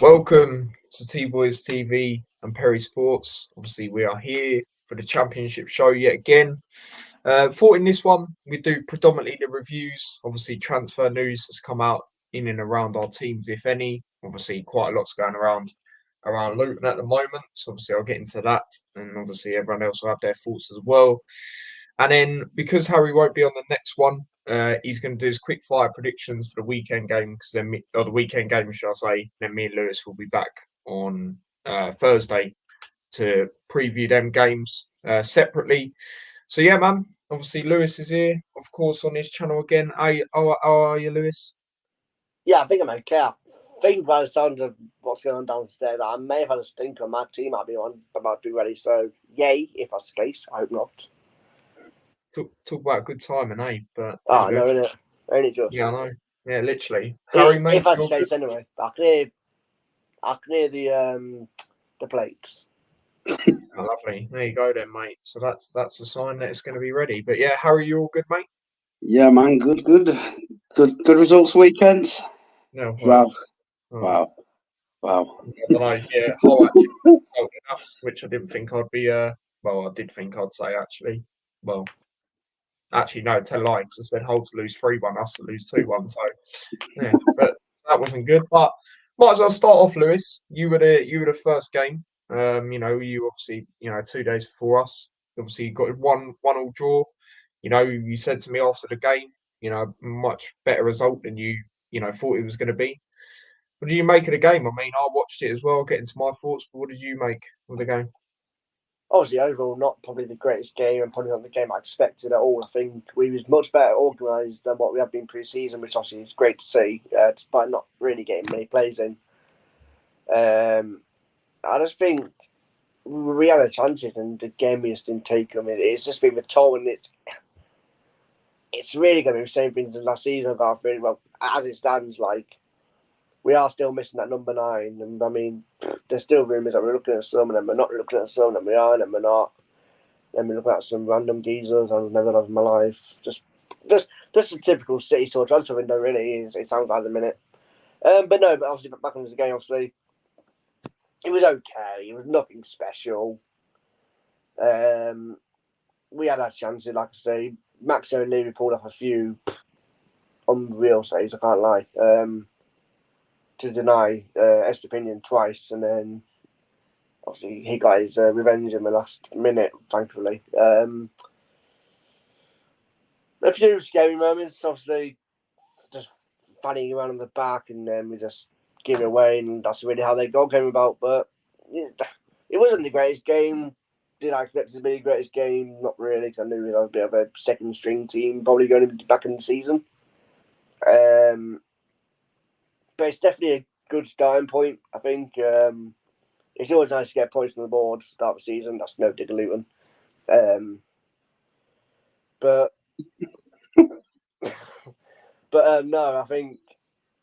Welcome to T-Boys TV and Perry Sports. Obviously, we are here for the championship show yet again. Thought in this one, we do predominantly the reviews. Obviously, transfer news has come out in and around our teams, if any. Obviously, quite a lot's going around Luton at the moment. So obviously, I'll get into that. And obviously, everyone else will have their thoughts as well. And then, because Harry won't be on the next one, he's going to do his quick fire predictions for the weekend game, or the weekend game, shall I say. Then me and Lewis will be back on Thursday to preview them games separately. So yeah, man. Obviously, Lewis is here, of course, on his channel again. How are you, Lewis? Yeah, I think I'm okay. I think by the sound of what's going on downstairs, I may have had a stinker on my team. I'll be on about to be ready. So yay, if that's the case. I hope not. Talk about a good timing, eh? But Oh no, innit? Only just. yeah, I know. Yeah, literally. Harry, mate. If that's the case, anyway. I can hear the plates. Oh, lovely. There you go, then, mate. So that's a sign that it's going to be ready. But yeah, Harry, you all good, mate? Yeah, man. Good results weekend. No. Wow. I don't know. Yeah, Hull actually insulted us, which I didn't think I'd be. Well, I did think I'd say actually. Well, actually, no, tell a lie, because I said Hull to lose 3-1, us to lose 2-1. So yeah, but that wasn't good. But might as well start off, Lewis. You were the first game. You obviously 2 days before us. Obviously, you got one all draw. You said to me after the game, much better result than you thought it was going to be. What did you make of the game? I mean, I watched it as well, get into my thoughts, but what did you make of the game? Obviously, overall, not probably the greatest game, and probably not the game I expected at all. I think we was much better organised than what we have been pre-season, which obviously is great to see, despite not really getting many plays in. I just think we had a chances, and the game we just didn't take them. It's just been the toll, and it's really going to be the same thing as last season. I feel well as it stands, like. We are still missing that number 9, and I mean, there's still rumours that we're looking at some, and then we're not looking at some, and we are, and then we're not. Then we're looking at some random geezers I've never heard of in my life. Just a typical City sort of transfer window, really. It sounds like the minute. But obviously back into the game. Obviously, it was okay. It was nothing special. We had our chances, like I say. Max O'Leary pulled off a few unreal saves. I can't lie. To deny Estupiñán twice, and then obviously he got his revenge in the last minute, thankfully. A few scary moments, obviously, just fanning around on the back, and then we just give it away, and that's really how their goal came about. But it wasn't the greatest game. Did I expect it to be the greatest game? Not really, because I knew we had a bit of a second string team probably going back in the season. But it's definitely a good starting point, I think. It's always nice to get points on the board to start the season. That's no dig at Luton. But no, I think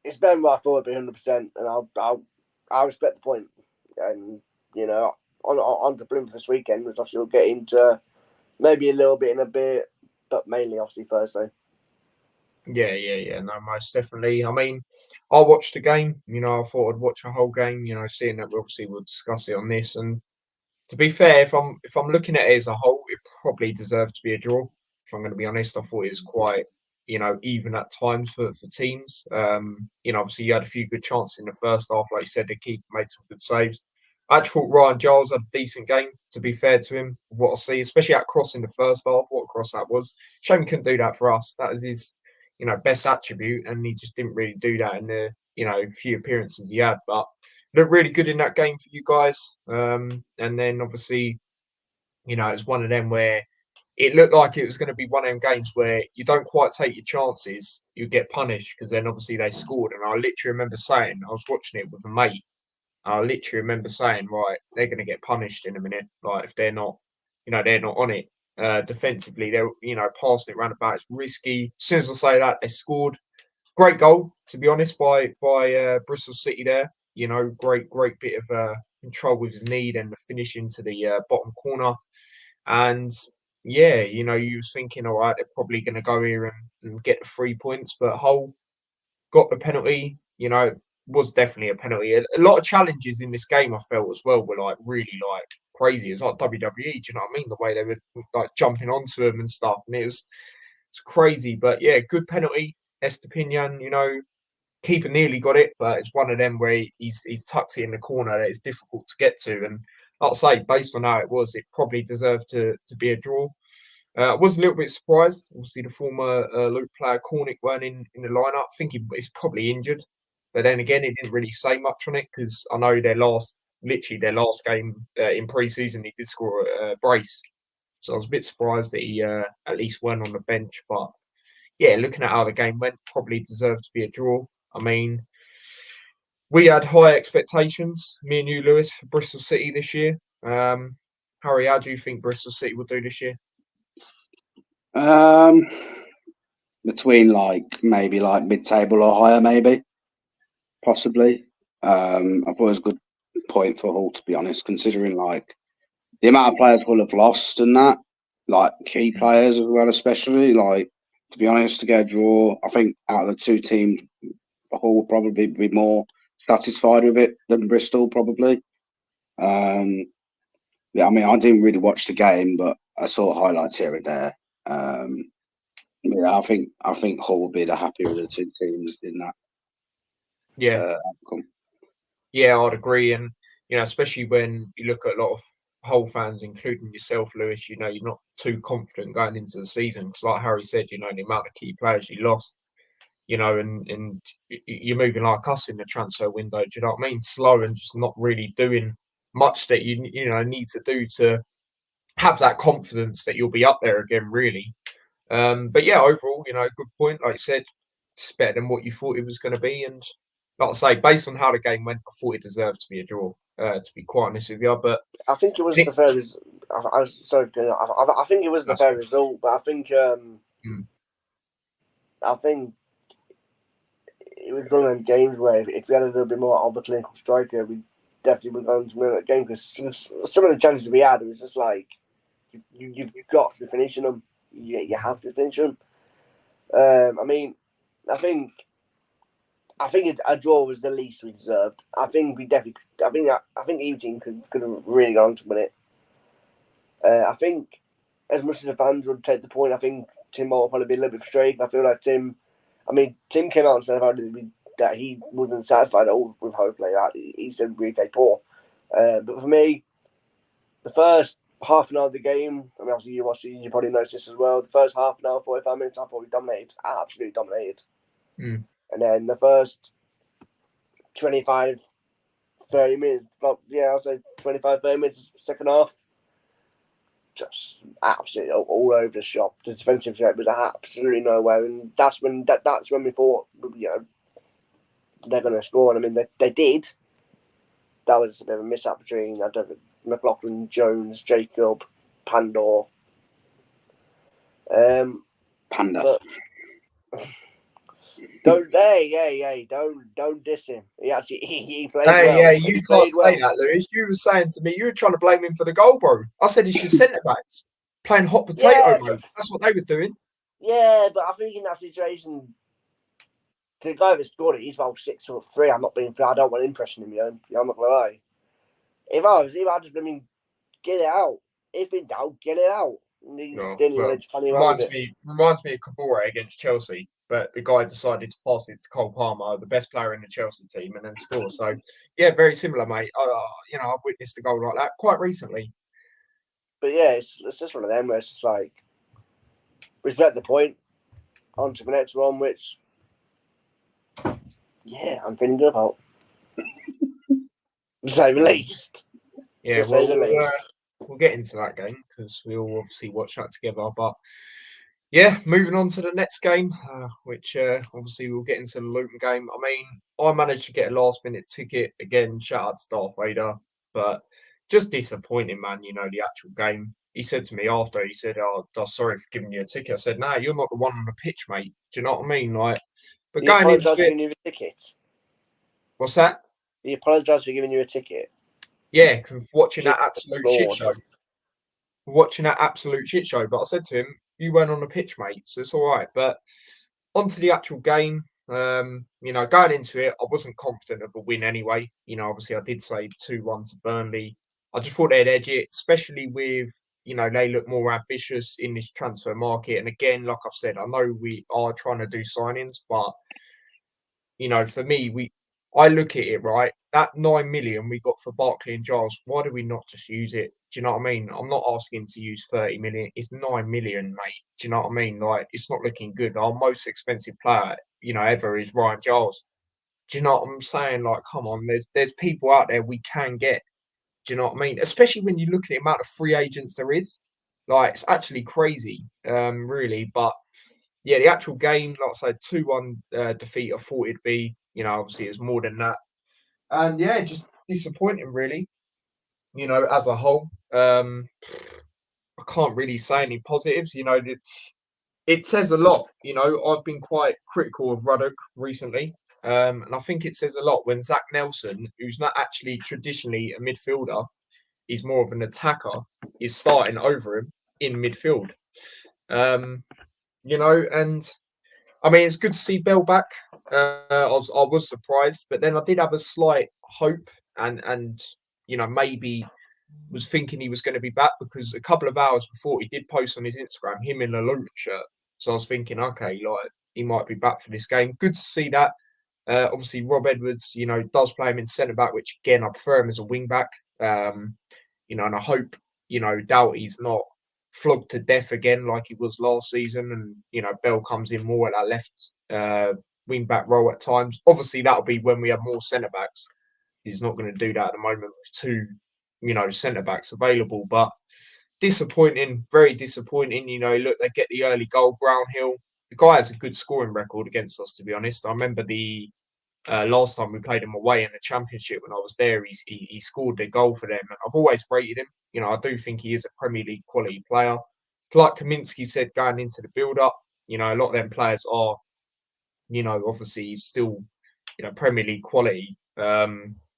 it's better than what I thought it'd be 100%, and I'll respect the point. And, on to Plymouth this weekend, which obviously we'll get into maybe a little bit in a bit, but mainly obviously Thursday. Yeah. No, most definitely. I mean, I watched the game. I thought I'd watch a whole game. Seeing that we'll discuss it on this. And to be fair, if I'm looking at it as a whole, it probably deserved to be a draw. If I'm going to be honest, I thought it was quite even at times for teams. Obviously you had a few good chances in the first half. Like you said, the keeper made some good saves. I actually thought Ryan Giles had a decent game, to be fair to him. What I see, especially that cross in the first half, what a cross that was. Shame he couldn't do that for us. That was his best attribute, and he just didn't really do that in the few appearances he had. But looked really good in that game for you guys. And then obviously, it's one of them where it looked like it was going to be one of them games where you don't quite take your chances, you get punished, because then obviously they scored. And I literally remember saying, I was watching it with a mate, I literally remember saying, right, they're going to get punished in a minute. Like if they're not on it. Defensively, they're passing it round about. It's risky. As soon as I say that, they scored. Great goal, to be honest, by Bristol City there. Great bit of control with his knee and the finish into the bottom corner. And yeah, you was thinking, all right, they're probably going to go here and get the 3 points, but Hull got the penalty. was definitely a penalty. A lot of challenges in this game I felt as well were like really like crazy. It was like WWE, do you know what I mean? The way they were like jumping onto him and stuff, and it's crazy. But yeah, good penalty. Estupiñán, you know, keeper nearly got it, but it's one of them where he's tucks it in the corner that it's difficult to get to. And like I say, based on how it was, it probably deserved to be a draw. I was a little bit surprised. Obviously, the former Luton player Cornick weren't in the lineup. I think he's probably injured. But then again, he didn't really say much on it because I know literally their last game in pre-season, he did score a brace. So I was a bit surprised that he at least went on the bench. But yeah, looking at how the game went, probably deserved to be a draw. I mean, we had high expectations, me and you, Lewis, for Bristol City this year. Harry, how do you think Bristol City will do this year? Between maybe mid-table or higher, maybe, possibly. I thought it was a good point for Hull, to be honest, considering the amount of players Hull have lost and that, key players as well, especially. To be honest, to get a draw, I think out of the two teams, Hull will probably be more satisfied with it than Bristol, probably. Yeah, I mean, I didn't really watch the game, but I saw highlights here and there. Yeah, I think Hull will be the happier of the two teams in that. Yeah, outcome. Yeah, I'd agree, and you know, especially when you look at a lot of Hull fans, including yourself, Lewis. You know, you're not too confident going into the season because, like Harry said, you know, the amount of key players you lost. You know, and you're moving like us in the transfer window. Do you know what I mean? Slow and just not really doing much that you need to do to have that confidence that you'll be up there again, really. But yeah, overall, you know, good point. Like I said, it's better than what you thought it was going to be. And like I say, based on how the game went, I thought it deserved to be a draw, to be quite honest with you. But I think it was the fair result. I think it was the fair result, but I think it was one of them games where if we had a little bit more of a clinical striker, we definitely would have gone to win that game because some of the chances we had, it was just like you've got to be finishing them. You have to finish them. I mean, I think a draw was the least we deserved. I think either team could have really gone to win it. I think as much as the fans would take the point, I think Tim will probably be a little bit frustrated. I feel like Tim came out and said that he wasn't satisfied at all with how he played. He said we played poor. But for me, the first half an hour of the game, I mean, obviously you watched it, you probably noticed this as well. The first half an hour, 45 minutes, I thought we dominated, absolutely dominated. Mm. And then the first 25, 30 minutes, I'll say 25, 30 minutes, second half, just absolutely all over the shop. The defensive threat was absolutely nowhere, and that's when we thought, you know, they're going to score. And I mean, they did. That was a bit of a mishap between McLaughlin, Jones, Jacob, Pandor. Panda. But, don't diss him. He played well. Hey, you can't well. say that, Lewis. You were saying to me, you were trying to blame him for the goal, bro. I said it's your centre backs playing hot potato mode. That's what they were doing. Yeah, but I think in that situation, the guy that scored it, he's about 6'3". I'm not being fair. I don't want to impression him, you know. I'm not gonna lie. If I was him, I'd just get it out. If in doubt, get it out. Reminds me of Kabore against Chelsea, but the guy decided to pass it to Cole Palmer, the best player in the Chelsea team, and then score. So yeah, very similar, mate. You know, I've witnessed a goal like that quite recently. But yeah, it's just one of them where it's just like respect the point. On to the next one, which I'm feeling good about. To say the least. Yeah, we'll get into that game because we'll obviously watch that together. But yeah, moving on to the next game, which obviously we'll get into the Luton game. I mean, I managed to get a last-minute ticket again. Shout out to Darth Vader, but just disappointing, man. You know, the actual game. He said to me after, he said, "Oh, sorry for giving you a ticket." I said, "Nah, you're not the one on the pitch, mate. Do you know what I mean?" Like, but going into it, giving you a ticket. What's that? He apologised for giving you a ticket. Yeah, watching that absolute shit show. Watching that absolute shit show. But I said to him, "You weren't on the pitch, mate, so it's all right." But onto the actual game, You know, going into it, I wasn't confident of a win anyway. You know, obviously I did say 2-1 to Burnley. I just thought they'd edge it, especially with, you know, they look more ambitious in this transfer market. And again, like I've said, I know we are trying to do signings, but you know, for me, I look at it right. That 9 million we got for Barkley and Giles, why do we not just use it? Do you know what I mean? I'm not asking to use 30 million. It's 9 million, mate. Do you know what I mean? Like, it's not looking good. Our most expensive player, you know, ever is Ryan Giles. Do you know what I'm saying? Like, come on, there's people out there we can get. Do you know what I mean? Especially when you look at the amount of free agents there is. Like, it's actually crazy, really. But yeah, the actual game, like I said, 2-1 defeat, I thought it'd be, you know, obviously it was more than that. And yeah, just disappointing, really, you know, as a whole. I can't really say any positives, you know, it says a lot. You know, I've been quite critical of Ruddock recently. And I think it says a lot when Zach Nelson, who's not actually traditionally a midfielder, he's more of an attacker, is starting over him in midfield. You know, and I mean, it's good to see Bell back. I was surprised, but then I did have a slight hope, and you know, maybe was thinking he was going to be back because a couple of hours before he did post on his Instagram him in a Luton shirt. So I was thinking, okay, like he might be back for this game. Good to see that. Obviously, Rob Edwards, you know, does play him in centre back, which again I prefer him as a wing back. You know, and I hope, you know, Doughty's not flogged to death again like he was last season, and you know, Bell comes in more at that left wing back role at times. Obviously, that'll be when we have more centre backs. He's not going to do that at the moment with two, you know, centre backs available. But disappointing, very disappointing. You know, look, they get the early goal. Brownhill, the guy has a good scoring record against us, to be honest. I remember the last time we played him away in the Championship when I was there, he scored the goal for them. And I've always rated him. You know, I do think he is a Premier League quality player. Like Kaminsky said going into the build-up, you know, a lot of them players are, you know, obviously still, you know, Premier League quality.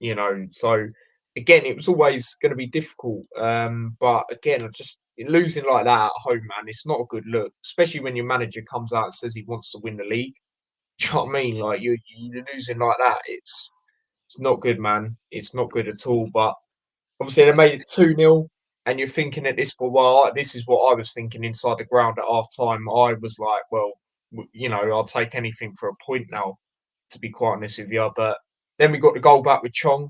You know, so again, it was always going to be difficult. But again, just losing like that at home, man, it's not a good look, especially when your manager comes out and says he wants to win the league. Do you know what I mean? Like you're losing like that. It's not good, man. It's not good at all. But obviously they made it 2-0, and you're thinking at this point, well, this is what I was thinking inside the ground at half time. I was like, well, you know, I'll take anything for a point now, to be quite honest with you. But then we got the goal back with Chong.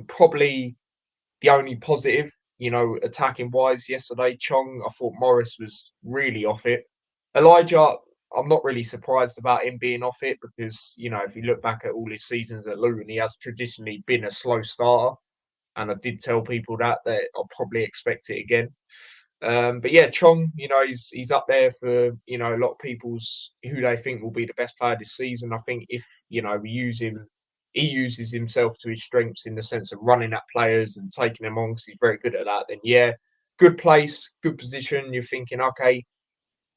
Probably the only positive, you know, attacking wise yesterday. Chong, I thought Morris was really off it. Elijah, I'm not really surprised about him being off it because, you know, if you look back at all his seasons at Luton, he has traditionally been a slow starter. And I did tell people that I'll probably expect it again. But yeah, Chong, you know, he's up there for, you know, a lot of people's who they think will be the best player this season. I think if, you know, we use him, he uses himself to his strengths in the sense of running at players and taking them on because he's very good at that. Then yeah, good place, good position. You're thinking, okay,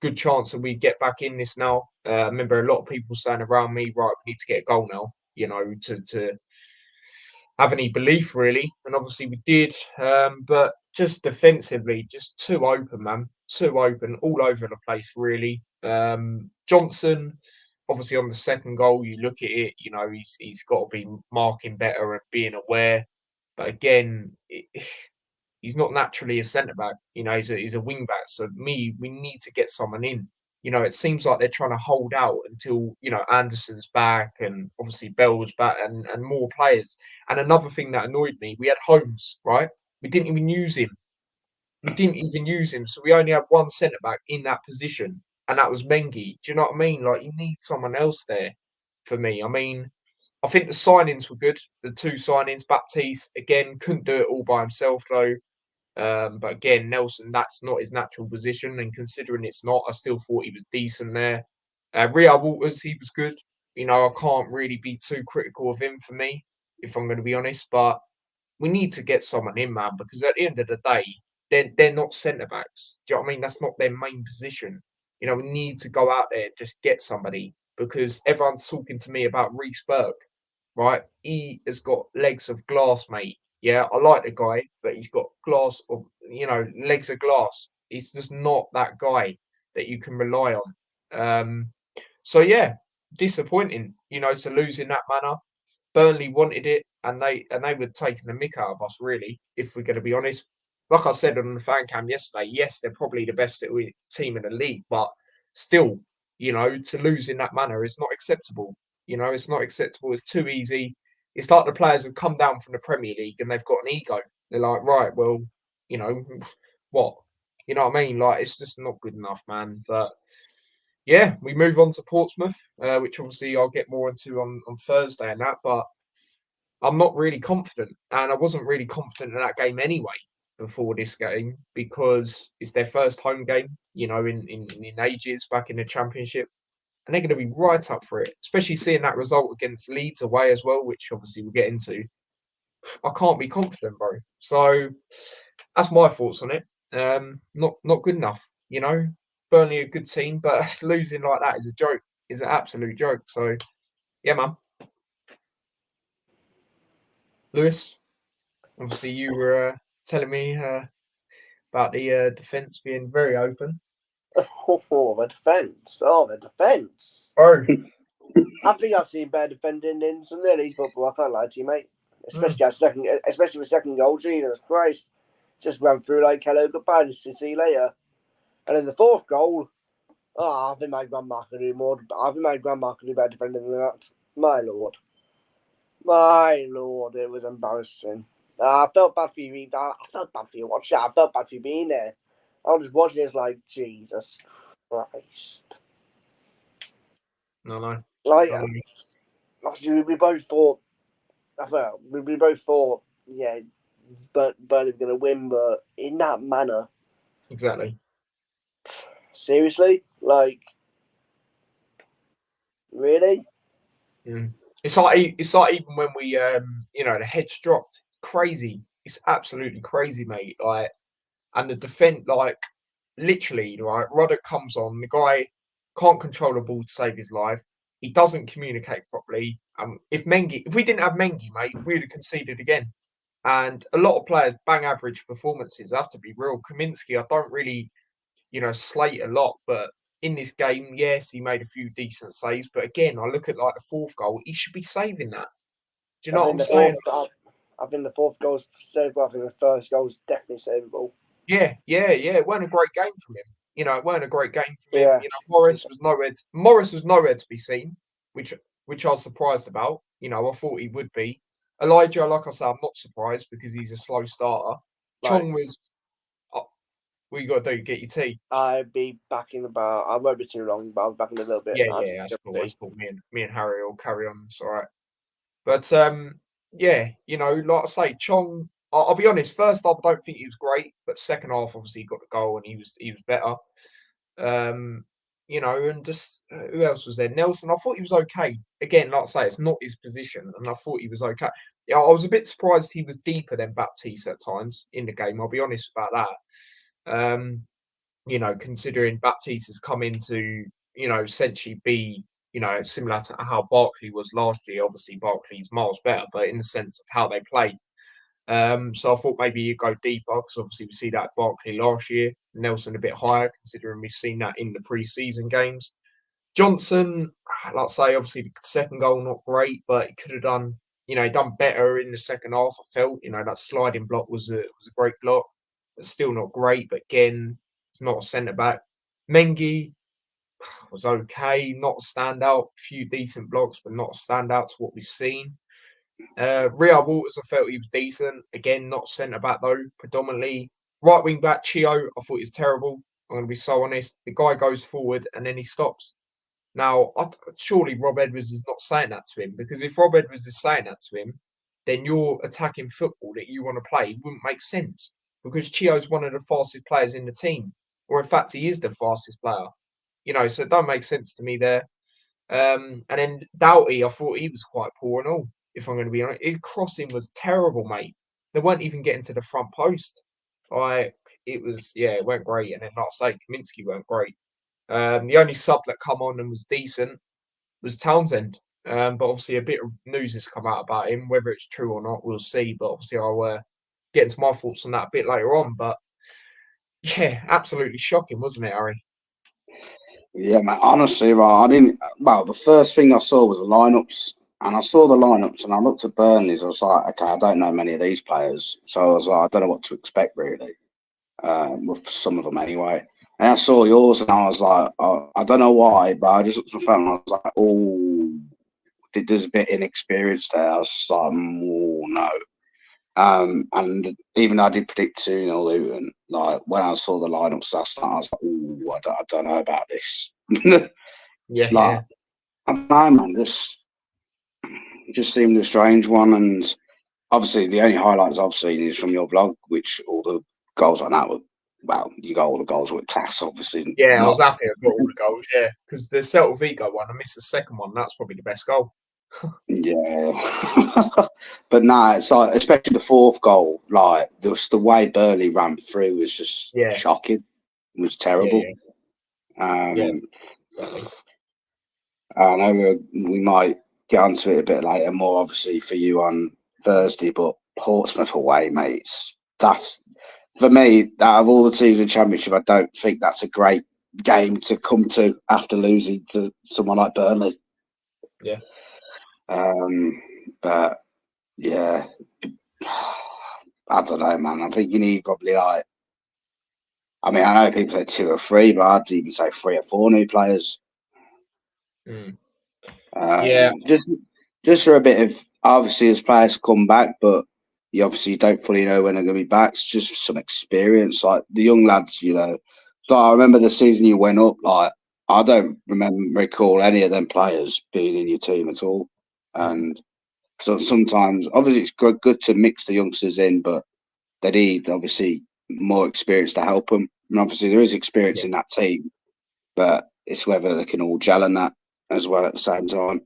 good chance that we get back in this now. I remember a lot of people saying around me, right, we need to get a goal now, you know, to have any belief really. And obviously we did, but just defensively, just too open, man. Too open, all over the place, really. Johnson, obviously on the second goal, you look at it, you know, he's got to be marking better and being aware. But again, he's not naturally a centre back. You know, he's a wing back. So we need to get someone in. You know, it seems like they're trying to hold out until, you know, Anderson's back and obviously Bell's back and more players. And another thing that annoyed me, we had Holmes, right? We didn't even use him. So we only had one centre back in that position, and that was Mengi. Do you know what I mean? Like, you need someone else there for me. I mean, I think the signings were good. The two signings, Baptiste, again, couldn't do it all by himself, though. But again, Nelson, that's not his natural position. And considering it's not, I still thought he was decent there. Ria Walters, he was good. You know, I can't really be too critical of him for me, if I'm going to be honest. But we need to get someone in, man, because at the end of the day, they're not centre backs. Do you know what I mean? That's not their main position. You know, we need to go out there and just get somebody because everyone's talking to me about Reece Burke, right? He has got legs of glass, mate. Yeah, I like the guy, but he's got glass of, you know, legs of glass. He's just not that guy that you can rely on. So yeah, disappointing, to lose in that manner. Burnley wanted it, and they were taking the mick out of us, really, if we're going to be honest. Like I said on the fan cam yesterday, yes, they're probably the best team in the league, but still, to lose in that manner is not acceptable. It's not acceptable. It's too easy. It's like the players have come down from the Premier League and they've got an ego. They're like, right, well, what? You know what I mean? Like, it's just not good enough, man. But yeah, we move on to Portsmouth, which obviously I'll get more into on Thursday and that. But I'm not really confident, and I wasn't really confident in that game anyway before this game because it's their first home game, in ages back in the Championship, and they're going to be right up for it, especially seeing that result against Leeds away as well, which obviously we'll get into. I can't be confident, bro. So that's my thoughts on it. Not good enough, Burnley a good team, but losing like that is a joke. Is an absolute joke. So yeah, man. Lewis, obviously you were telling me about the defence being very open. Oh, the defence! Oh, the defence! Oh, I think I've seen better defending in some league football. I can't lie to you, mate. Especially with second goal. Jesus Christ! Just ran through like hello, goodbye, and see you later. And then the fourth goal, I think my grandma can do more. I think my grandma can do better defending than that. My lord, it was embarrassing. I felt bad for you. I felt bad for you. Watch that. I felt bad for you being there. I was just watching this like Jesus Christ. No. Like, obviously, we both thought. We both thought, yeah, Burnley were going to win, but in that manner. Exactly. Seriously, like, really? It's like even when we the heads dropped. Crazy. It's absolutely crazy, mate. Like, and the defense, like, literally, right? Ruddock comes on. The guy can't control the ball to save his life. He doesn't communicate properly. If we didn't have Mengi, mate, we'd have conceded again. And a lot of players bang average performances. I have to be real. Kaminsky, I don't really, slate a lot, but in this game, yes, he made a few decent saves. But again, I look at like the fourth goal, he should be saving that. Do you know what I'm saying? I think the fourth goal's savable. I think the first goal's definitely savable. Yeah. It weren't a great game from him. It weren't a great game from him. Morris was nowhere to be seen, which I was surprised about. I thought he would be. Elijah, like I said, I'm not surprised because he's a slow starter. Right. Chong was. What you got to do? Get your tea. I'll be back in about. I won't be too long, but I'll be back in a little bit. Yeah, that's cool. That's cool. Me and Harry will carry on. It's all right. But yeah, like I say, Chong. I'll be honest. First half, I don't think he was great, but second half, obviously, he got the goal and he was better. And just who else was there? Nelson. I thought he was okay. Again, like I say, it's not his position, and I thought he was okay. Yeah, I was a bit surprised he was deeper than Baptiste at times in the game. I'll be honest about that. Considering Baptiste has come in to, essentially be, similar to how Barkley was last year. Obviously, Barkley's miles better, but in the sense of how they play. So I thought maybe you go deeper because obviously we see that Barkley last year, Nelson a bit higher, considering we've seen that in the pre-season games. Johnson, like I say, obviously the second goal not great, but he could have done, done better in the second half. I felt, that sliding block was a great block. Still not great, but again, it's not a centre back. Mengi was okay, not a standout. A few decent blocks, but not a standout to what we've seen. Rio Waters, I felt he was decent. Again, not centre back though, predominantly. Right wing back Chio, I thought he was terrible. I'm going to be so honest. The guy goes forward and then he stops. Now, surely Rob Edwards is not saying that to him, because if Rob Edwards is saying that to him, then your attacking football that you want to play wouldn't make sense. Because Chio's one of the fastest players in the team. Or in fact, he is the fastest player. So it don't make sense to me there. And then Doughty, I thought he was quite poor and all, if I'm going to be honest. His crossing was terrible, mate. They weren't even getting to the front post. It weren't great. And then, like I say, Kaminsky weren't great. The only sub that come on and was decent was Townsend. But obviously a bit of news has come out about him. Whether it's true or not, we'll see. But obviously I'll get into my thoughts on that a bit later on. But yeah, absolutely shocking, wasn't it, Harry? Yeah, man. Honestly, right, I didn't. Well, the first thing I saw was the lineups, and I saw the lineups, and I looked at Burnley's. I was like, okay, I don't know many of these players, so I was like, I don't know what to expect really. With some of them anyway. And I saw yours, and I was like, I don't know why, but I just looked at my phone, and I was like, oh, there's a bit inexperienced there. I was just like, oh no. And even though I did predict 2-0 Luton, like when I saw the lineups last night, I was like, oh, I don't know about this. Yeah, Like, I don't know, man. Just seemed a strange one, and obviously the only highlights I've seen is from your vlog, which all the goals on that were, well, you got all the goals with class, obviously. yeah. I Not, was happy I got all the goals. Yeah, because the Celta Vigo one, I missed the second one. That's probably the best goal. yeah. But no, it's like, especially the fourth goal, like just the way Burnley ran through was just Yeah, shocking. It was terrible. yeah, exactly. I know we might get onto it a bit later, more obviously for you on Thursday, but Portsmouth away, mates. That's for me. Out of all the teams in the Championship, I don't think that's a great game to come to after losing to someone like Burnley. Yeah. But yeah, I don't know, man. I think you need probably like. I mean, I know people say 2 or 3, but I'd even say 3 or 4 new players. Mm. Yeah, Just for a bit of, obviously as players come back, but you obviously don't fully know when they're going to be back. It's just some experience, like the young lads, you know. So I remember the season you went up, like I don't recall any of them players being in your team at all. And so sometimes, obviously, it's good to mix the youngsters in, but they need obviously more experience to help them. And obviously, there is experience yeah. in that team, but it's whether they can all gel in that as well at the same time.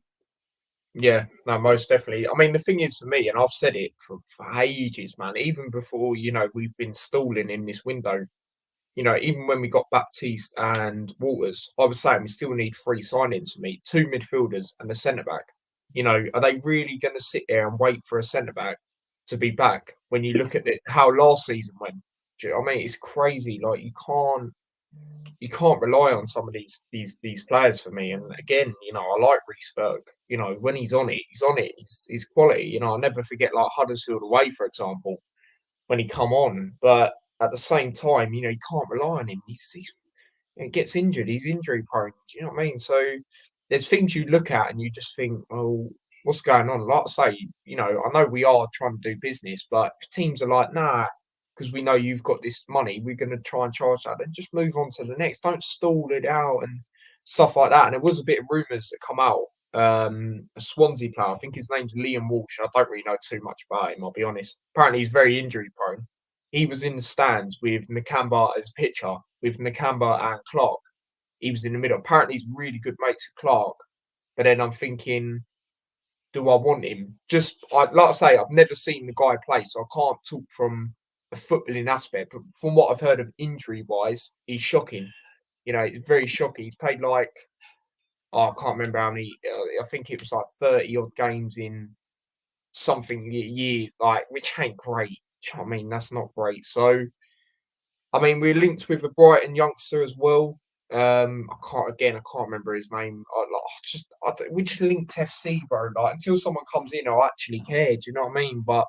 Yeah, no, most definitely. I mean, the thing is for me, and I've said it for ages, man, even before, we've been stalling in this window, even when we got Baptiste and Waters, I was saying we still need 3 signings for me, 2 midfielders and a centre back. Are they really going to sit there and wait for a centre back to be back when you look at how last season went? Do you know what I mean? It's crazy. Like you can't rely on some of these players for me. And again, I like Reesberg. When he's on it, he's on it. He's quality. I'll never forget like Huddersfield away, for example, when he come on. But at the same time, you can't rely on him. He gets injured. He's injury prone. Do you know what I mean? So there's things you look at and you just think, oh, what's going on? Like I say, I know we are trying to do business, but if teams are like, nah, because we know you've got this money, we're going to try and charge that. Then just move on to the next. Don't stall it out and stuff like that. And there was a bit of rumours that come out. A Swansea player, I think his name's Liam Walsh. I don't really know too much about him, I'll be honest. Apparently, he's very injury prone. He was in the stands with Nakamba as pitcher, with Nakamba and Clark. He was in the middle. Apparently, he's really good mates with Clark. But then I'm thinking, do I want him? Like I say, I've never seen the guy play, so I can't talk from a footballing aspect. But from what I've heard of injury-wise, he's shocking. It's very shocking. He's played like, I can't remember how many. I think it was like 30 odd games in something year, like which ain't great. I mean, that's not great. So, I mean, we're linked with a Brighton youngster as well. I can't remember his name. We just linked FC, bro. Like until someone comes in, I actually care. Do you know what I mean? But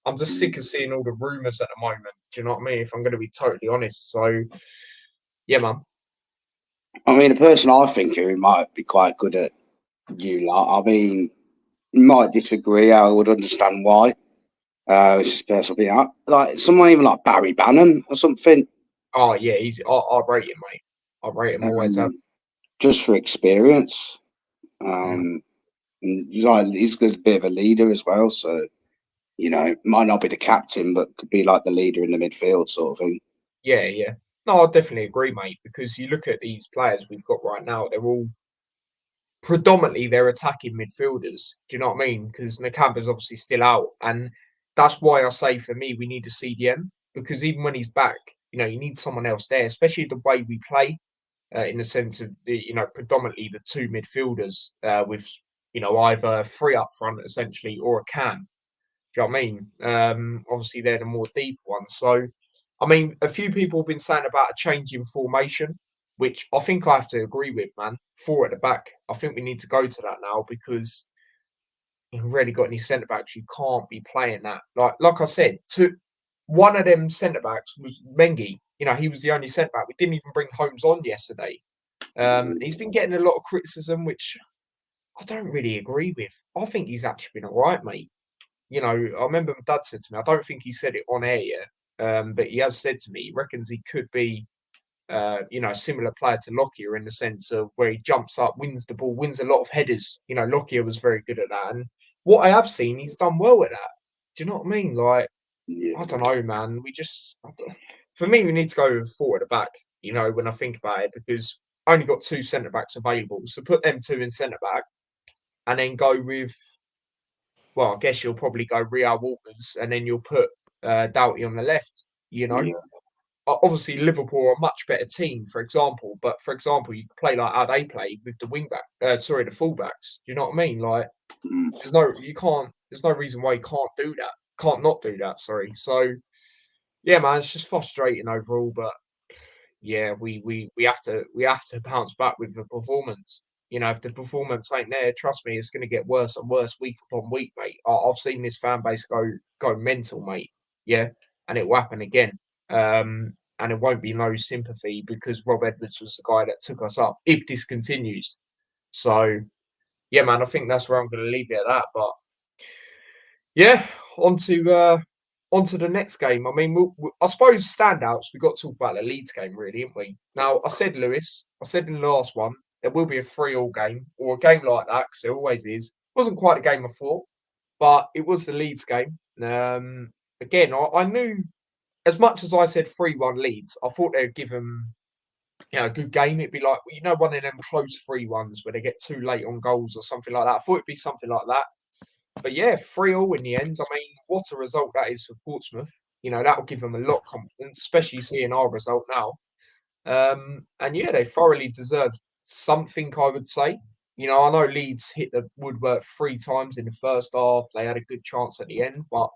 I'm just sick of seeing all the rumours at the moment. Do you know what I mean? If I'm going to be totally honest, so yeah, man. I mean, a person I think who might be quite good at you lot, I mean, you might disagree. I would understand why. It's just personal opinion. Like someone even like Barry Bannon or something. Oh yeah, I rate him, mate. I rate him always have. Just for experience. Mm. And like he's a bit of a leader as well. So might not be the captain, but could be like the leader in the midfield sort of thing. Yeah, yeah. No, I definitely agree, mate. Because you look at these players we've got right now; they're all predominantly they're attacking midfielders. Do you know what I mean? Because Nakamba's obviously still out, and that's why I say for me we need a CDM because even when he's back, you need someone else there, especially the way we play, in the sense of predominantly the 2 midfielders with either 3 up front essentially or a cam. Do you know what I mean? Obviously they're the more deep ones. So, I mean, a few people have been saying about a change in formation which I think I have to agree with, man. 4 at the back. I think we need to go to that now because you've really got any centre backs. You can't be playing that. Like I said, one of them centre backs was Mengi. You know, he was the only centre back. We didn't even bring Holmes on yesterday. He's been getting a lot of criticism, which I don't really agree with. I think he's actually been all right, mate. You know, I remember my dad said to me, I don't think he said it on air yet, but he has said to me, he reckons he could be, you know, a similar player to Lockyer in the sense of where he jumps up, wins the ball, wins a lot of headers. You know, Lockyer was very good at that. And what I have seen, he's done well at that. Do you know what I mean? Like, I don't know, man. For me, we need to go 4 at the back, you know, when I think about it, because I only got 2 centre backs available. So put them 2 in centre back and then go with, well, I guess you'll probably go Real Walters and then you'll put Doughty on the left, you know. Yeah. Obviously, Liverpool are a much better team, for example. But for example, you could play like how they played with the the fullbacks. Do you know what I mean? Like, there's no reason why you can't do that. Can't not do that. Sorry. So, yeah, man, it's just frustrating overall. But yeah, we have to bounce back with the performance. You know, if the performance ain't there, trust me, it's going to get worse and worse week upon week, mate. I've seen this fan base go mental, mate. Yeah, and it will happen again. And it won't be no sympathy because Rob Edwards was the guy that took us up if this continues. So, yeah, man, I think that's where I'm going to leave it at that. But yeah, on to the next game. I mean, I suppose standouts. We've got to talk about the Leeds game, really, haven't we? Now, I said in the last one, there will be a 3-3 game or a game like that because there always is. It wasn't quite a game I thought, but it was the Leeds game. Again, I knew. As much as I said 3-1 Leeds, I thought they'd give them, you know, a good game. It'd be like, you know, one of them close 3-1s where they get too late on goals or something like that. I thought it'd be something like that. But yeah, 3-3 in the end. I mean, what a result that is for Portsmouth. You know, that will give them a lot of confidence, especially seeing our result now. And yeah, they thoroughly deserved something, I would say. You know, I know Leeds hit the woodwork 3 times in the first half. They had a good chance at the end, but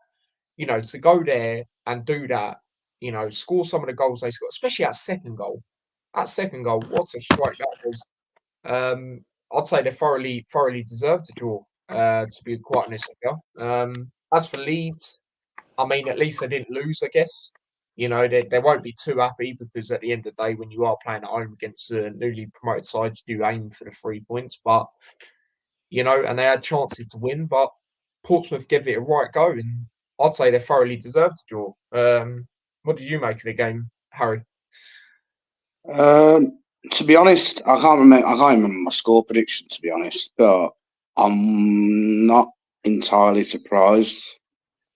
you know, to go there and do that, you know, score some of the goals they scored, especially that second goal. That second goal, what a strike that was. I'd say they thoroughly deserved to draw, to be quite honest with you. As for Leeds, I mean, at least they didn't lose, I guess. You know, they won't be too happy because at the end of the day, when you are playing at home against a newly promoted side, you do aim for the 3 points. But, you know, and they had chances to win, but Portsmouth gave it a right go and I'd say they thoroughly deserved to draw. What did you make of the game, Harry? To be honest, I can't remember my score prediction. To be honest, but I'm not entirely surprised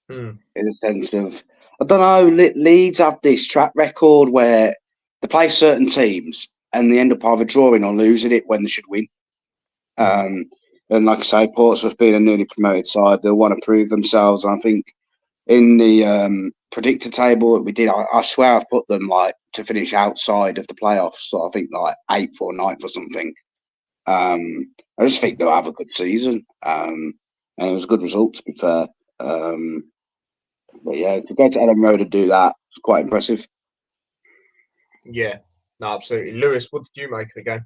in the sense of I don't know. Leeds have this track record where they play certain teams and they end up either drawing or losing it when they should win. And like I say, Portsmouth being a newly promoted side, they'll want to prove themselves. And I think in the predictor table that we did, I swear I've put them like to finish outside of the playoffs. So I think like 8th or 9th or something. I just think they'll have a good season. And it was a good result, to be fair. But yeah, to go to Ellen Road and do that, it's quite impressive. Yeah, no, absolutely. Lewis, what did you make of the game?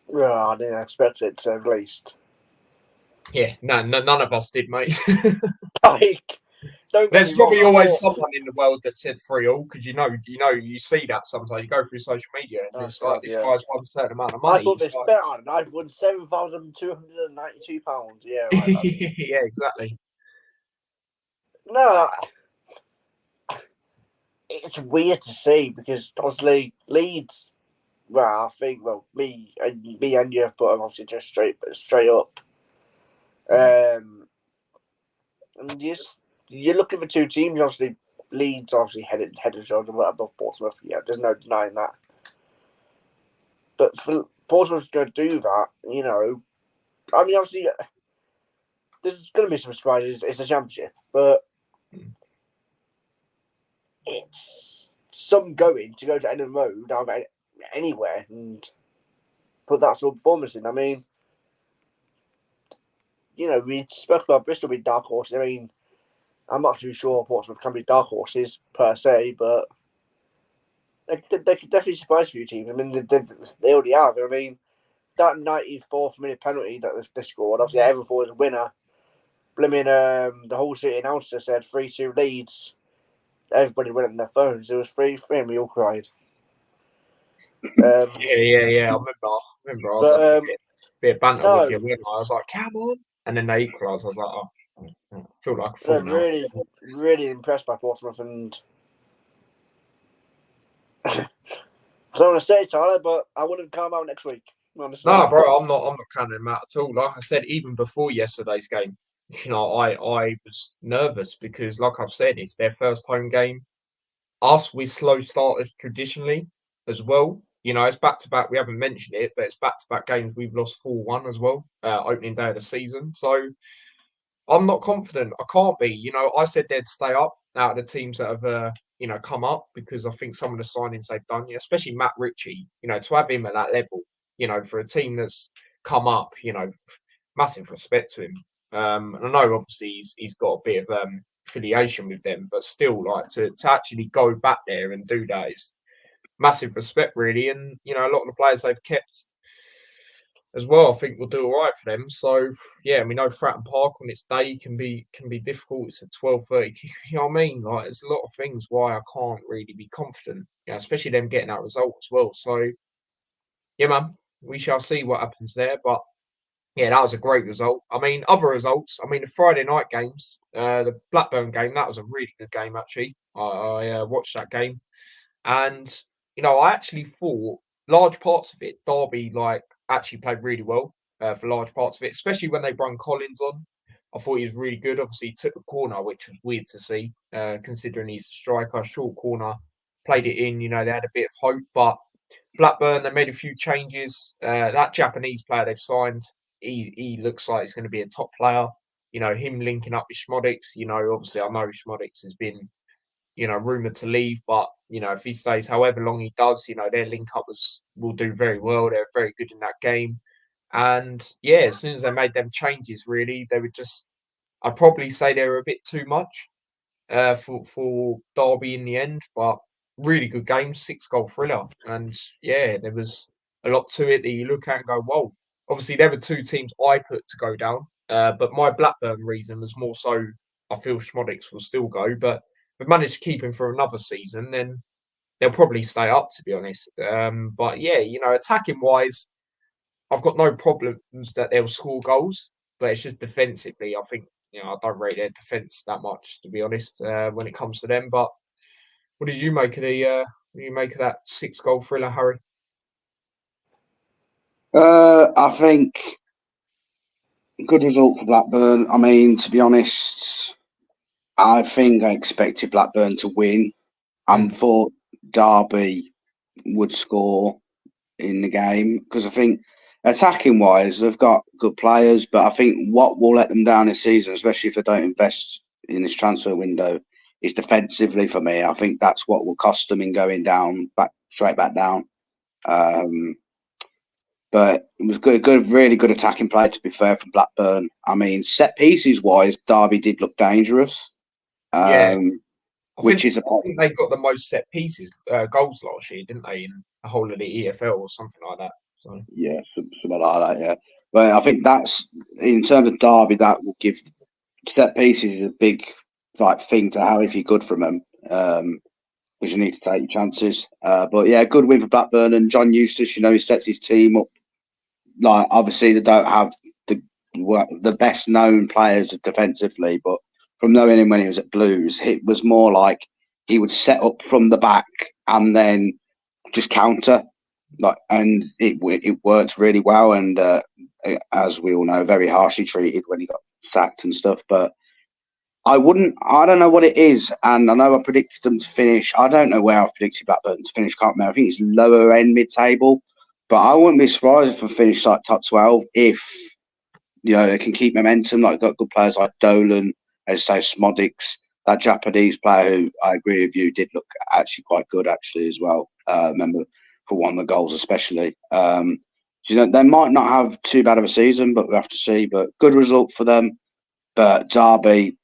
Well, I didn't expect it to at least. Yeah, none of us did, mate. Like, there's probably always someone in the world that said 3-3 because you see that sometimes. You go through social media and it's like this guy's won a certain amount of money. I thought this bet on. I've won £7,292. Yeah, right. Yeah, exactly. No, it's weird to see because obviously Leeds. Well, I think me and you have put them obviously just straight up. And you're looking for 2 teams. Obviously, Leeds obviously head and shoulders above Portsmouth. Yeah, there's no denying that. But for Portsmouth to do that, you know, I mean, obviously, there's going to be some surprises. It's a championship, but it's some going to go to Ellen Road out of anywhere and put that sort of performance in. I mean, you know, we spoke about Bristol being dark horses. I mean, I'm not too sure Portsmouth can be dark horses per se, but they could definitely surprise a few teams. I mean, they already have. I mean, that 94th minute penalty that they scored, obviously everyone thought was a winner. Blimmin', the whole city announcer said 3-2 Leeds. Everybody went on their phones. It was 3-3 and we all cried. Yeah. I remember. I was But, having a bit of banter no. with you. I was like, "Come on!" And then they equalised. I was like, "Oh, I feel like a fool I'm now." really impressed by Portsmouth, and I don't want to say it, Tyler, but I wouldn't come out next week. Honestly. No, bro, I'm not counting them out at all. Like I said, even before yesterday's game, I was nervous because, like I've said, it's their first home game. Us, we're slow starters traditionally as well. It's back to back. We haven't mentioned it, but it's back to back games. We've lost 4-1 as well, opening day of the season. So I'm not confident. I can't be. I said they'd stay up out of the teams that have, come up because I think some of the signings they've done, especially Matt Ritchie, to have him at that level, for a team that's come up, massive respect to him. And I know obviously he's got a bit of affiliation with them, but still, like to actually go back there and do that is massive respect, really. And a lot of the players they've kept as well, I think will do all right for them. So yeah, we know Fratton Park on its day can be difficult. It's at 12:30. You know what I mean? Like there's a lot of things why I can't really be confident. Especially them getting that result as well. So yeah, man, we shall see what happens there. But yeah, that was a great result. I mean, other results. I mean, the Friday night games, the Blackburn game, that was a really good game actually. I watched that game, and I actually thought large parts of it, Derby actually played really well for large parts of it, especially when they brought Collins on. I thought he was really good. Obviously, he took the corner, which was weird to see, considering he's a striker. Short corner, played it in. They had a bit of hope, but Blackburn, they made a few changes. That Japanese player they've signed, he looks like he's going to be a top player. Him linking up with Schmodix. Obviously, I know Schmodix has been, rumoured to leave, but if he stays however long he does, their link up will do very well. They're very good in that game. And yeah, as soon as they made them changes, really, they were I'd probably say they were a bit too much for Derby in the end, but really good game, 6-goal thriller. And yeah, there was a lot to it that you look at and go, whoa. Obviously, there were two teams I put to go down, but my Blackburn reason was more so I feel Schmodix will still go, but if we manage to keep him for another season, then they'll probably stay up, to be honest. But yeah, attacking wise, I've got no problems that they'll score goals, but it's just defensively, I think, I don't rate their defence that much, to be honest, when it comes to them. But what did you make of that 6-goal thriller, Harry? I think good result for Blackburn. I mean, to be honest, I think I expected Blackburn to win. I thought Derby would score in the game because I think attacking wise they've got good players, but I think what will let them down this season, especially if they don't invest in this transfer window, is defensively for me. I think that's what will cost them in going down, straight back down. But it was good, really good attacking play, to be fair, from Blackburn. I mean, set pieces wise, Derby did look dangerous. Yeah. I think they got the most set pieces goals last year, didn't they, in the whole of the EFL or something like that? So yeah, something like that. Yeah, but I think that's in terms of Derby, that will give set pieces a big thing to have if you're good from them, because you need to take your chances. But yeah, good win for Blackburn, and John Eustace. He sets his team up. Obviously they don't have the best known players defensively, but from knowing him when he was at Blues, it was more like he would set up from the back and then just counter, and it worked really well. And as we all know, very harshly treated when he got sacked and stuff. But I don't know what it is, and I know I predicted them to finish. I don't know where I've predicted Blackburn to finish. Can't remember. I think it's lower end mid-table, but I wouldn't be surprised if I finish top 12 if they can keep momentum. Got good players like Dolan, as I say, Smodix, that Japanese player who I agree with you did look actually quite good as well. Remember for one of the goals especially. They might not have too bad of a season, but we have to see. But good result for them. But Derby,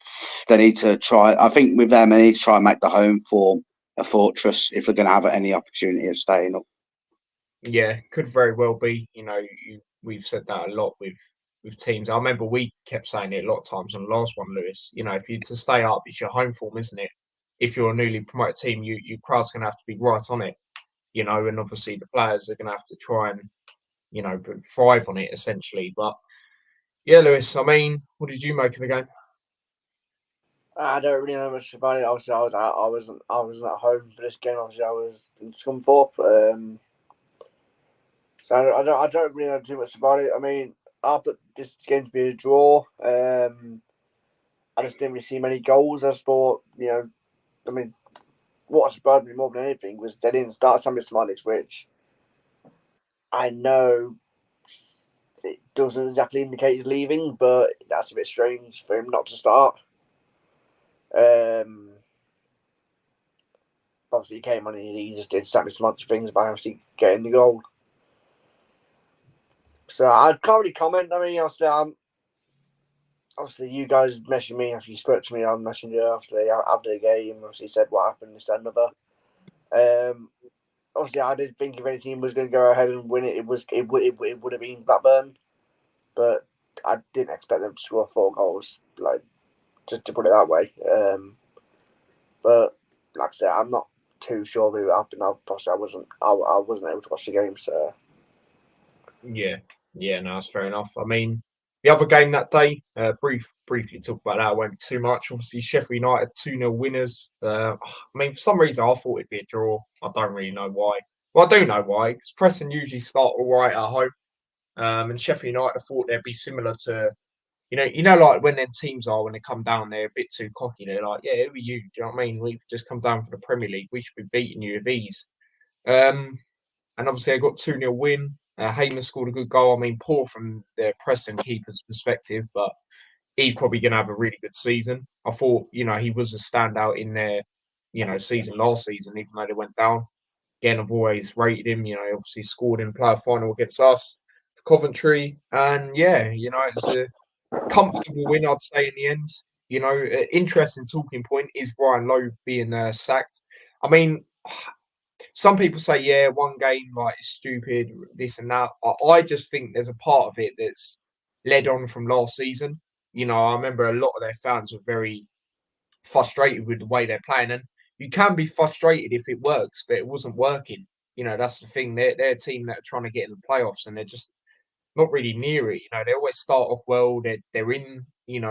they need to try. I think with them, they need to try and make the home form a fortress if they're going to have any opportunity of staying up. Yeah, could very well be. We've said that a lot with teams. I remember we kept saying it a lot of times on the last one, Lewis. If you're to stay up, it's your home form, isn't it? If you're a newly promoted team, your crowd's going to have to be right on it. And obviously the players are going to have to try and thrive on it essentially. But yeah, Lewis, I mean, what did you make of the game? I don't really know much about it. Obviously, I wasn't at home for this game. Obviously, I was in Scunthorpe. So I don't really know too much about it. I mean, I put this game to be a draw. I just didn't really see many goals. I just thought, I mean, what surprised me more than anything was they didn't start Sammy Smilex, which I know it doesn't exactly indicate he's leaving, but that's a bit strange for him not to start. Obviously, he came on and he just did Sammy Smilex things by actually getting the goal. So I can't really comment. I mean, obviously you guys messaged me after you spoke to me on Messenger after the game. Obviously said what happened, this and another. Obviously, I did think if any team was going to go ahead and win it, it would have been Blackburn, but I didn't expect them to score 4 goals, like to put it that way. But like I said, I'm not too sure who happened. I wasn't able to watch the game, so. Yeah, no, that's fair enough. I mean, the other game that day, briefly talk about that. I won't be too much. Obviously, Sheffield United 2-0 winners. I mean, for some reason, I thought it'd be a draw. I don't really know why. Well, I do know why, because Preston usually start all right at home. And Sheffield United thought they'd be similar to, like when them teams are, when they come down, they're a bit too cocky. They're like, yeah, who are you? Do you know what I mean? We've just come down for the Premier League. We should be beating you with ease. And obviously, I got 2-0 win. Heyman scored a good goal. I mean, poor from the Preston keeper's perspective, but he's probably going to have a really good season. I thought, he was a standout in their, season last season, even though they went down. Again, I've always rated him. Obviously scored in player final against us, for Coventry, and yeah, it's a comfortable win, I'd say, in the end. An interesting talking point is Brian Lowe being sacked. I mean, some people say, yeah, one game, like, it's stupid, this and that. I just think there's a part of it that's led on from last season. I remember a lot of their fans were very frustrated with the way they're playing. And you can be frustrated if it works, but it wasn't working. That's the thing. They're a team that are trying to get in the playoffs, and they're just not really near it. They always start off well. They're in, in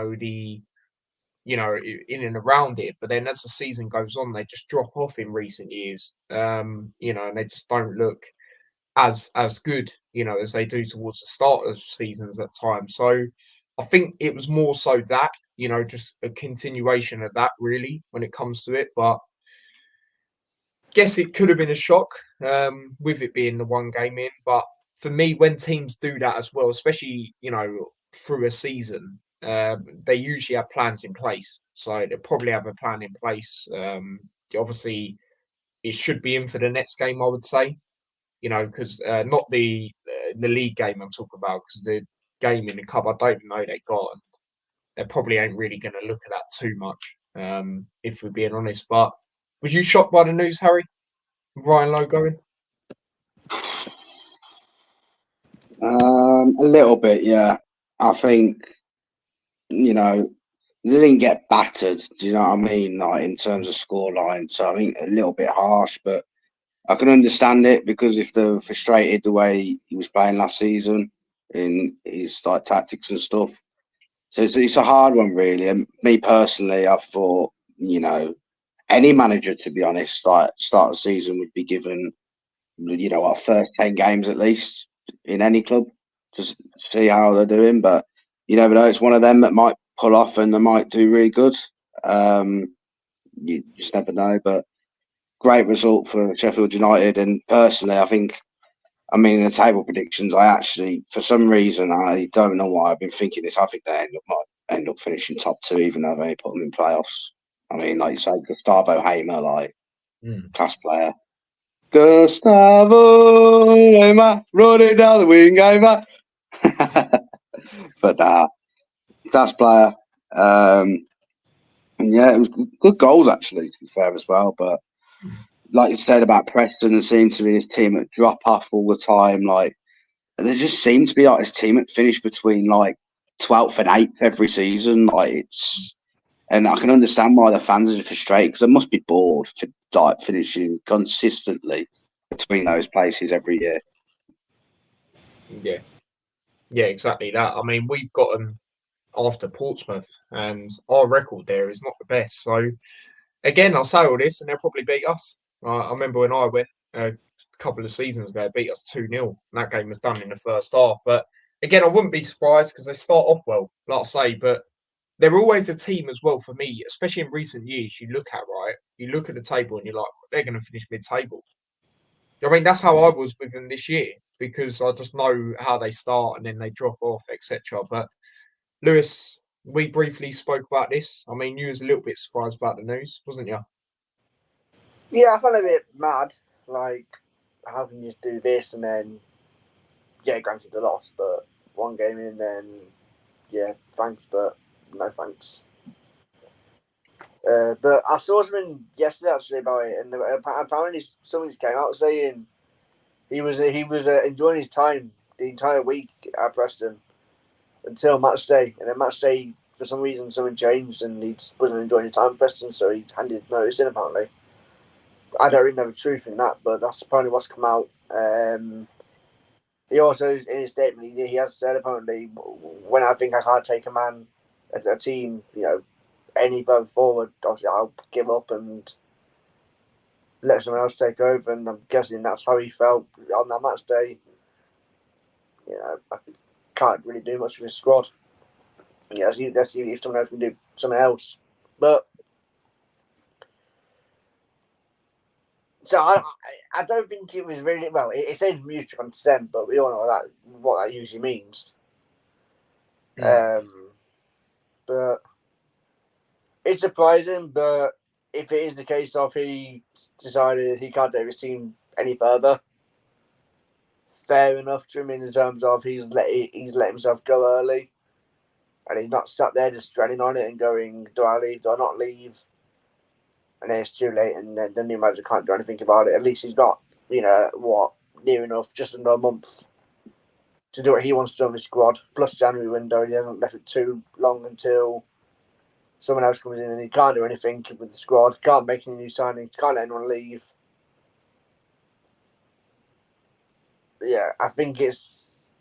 and around it. But then as the season goes on, they just drop off in recent years, and they just don't look as good, as they do towards the start of seasons at times. So I think it was more so that, just a continuation of that, really, when it comes to it. But guess it could have been a shock with it being the one game in. But for me, when teams do that as well, especially, through a season, they usually have plans in place. So they probably have a plan in place. Obviously, it should be in for the next game, I would say. Because not the league game I'm talking about, because the game in the cup, I don't even know they got. And they probably ain't really going to look at that too much, if we're being honest. But was you shocked by the news, Harry? Ryan Lowe going? A little bit, yeah. I think, they didn't get battered. Do you know what I mean? Like, in terms of scoreline. So I think a little bit harsh, but I can understand it, because if they're frustrated the way he was playing last season in his like tactics and stuff, so it's a hard one, really. And me personally, I thought, any manager, to be honest, like start of the season would be given, first 10 games at least in any club, just see how they're doing. But you never know. It's one of them that might pull off and they might do really good. You just never know. But great result for Sheffield United. And personally, I mean, in the table predictions, I actually, for some reason, I don't know why I've been thinking this. I think they might end up finishing top 2, even though they put them in playoffs. I mean, like you say, Gustavo Hamer, like, class player. Gustavo Hamer, running down the wing, Hamer. But class player. And yeah, it was good goals, actually, to be fair, as well. But like you said about Preston, there seems to be this team that drop off all the time. Like there just seems to be like this team that finish between like 12th and 8th every season. Like and I can understand why the fans are frustrated because they must be bored for like finishing consistently between those places every year. Yeah, yeah, exactly that. I mean, we've gotten after Portsmouth, and our record there is not the best. So again, I'll say all this, and they'll probably beat us. I remember when I went a couple of seasons ago, they beat us 2-0, and that game was done in the first half. But again, I wouldn't be surprised because they start off well, like I say, but they're always a team as well for me, especially in recent years. You look at you look at the table and you're like, they're going to finish mid-table. I mean, that's how I was with them this year because I just know how they start and then they drop off, etc. But Lewis, we briefly spoke about this. I mean, you was a little bit surprised about the news, wasn't you? Yeah, I felt a bit mad. Like, how can you just do this and then, yeah, granted the loss, but one game in, then, yeah, thanks, but no thanks. But I saw something yesterday actually about it, and apparently someone came out saying he was enjoying his time the entire week at Preston until match day, and then match day for some reason something changed and he wasn't enjoying his time at Preston, so he handed notice in apparently. I don't really know the truth in that, but that's apparently what's come out. He also, in his statement, he has said apparently, when I think I can't take a team, any further forward, obviously I'll give up and let someone else take over. And I'm guessing that's how he felt on that match day. I can't really do much with his squad. Yeah, that's if someone else can do something else. But so I don't think it was really well. It said mutual consent, but we all know what that usually means. But it's surprising. But if it is the case of he decided he can't take his team any further, fair enough to him in terms of he's let himself go early, and he's not sat there just dreading on it and going, do I leave? Do I not leave? And then it's too late, and then the new manager can't do anything about it. At least he's got, near enough, just under a month to do what he wants to do on his squad. Plus January window, he hasn't left it too long until someone else comes in, and he can't do anything with the squad. Can't make any new signings. Can't let anyone leave. Yeah, I think he's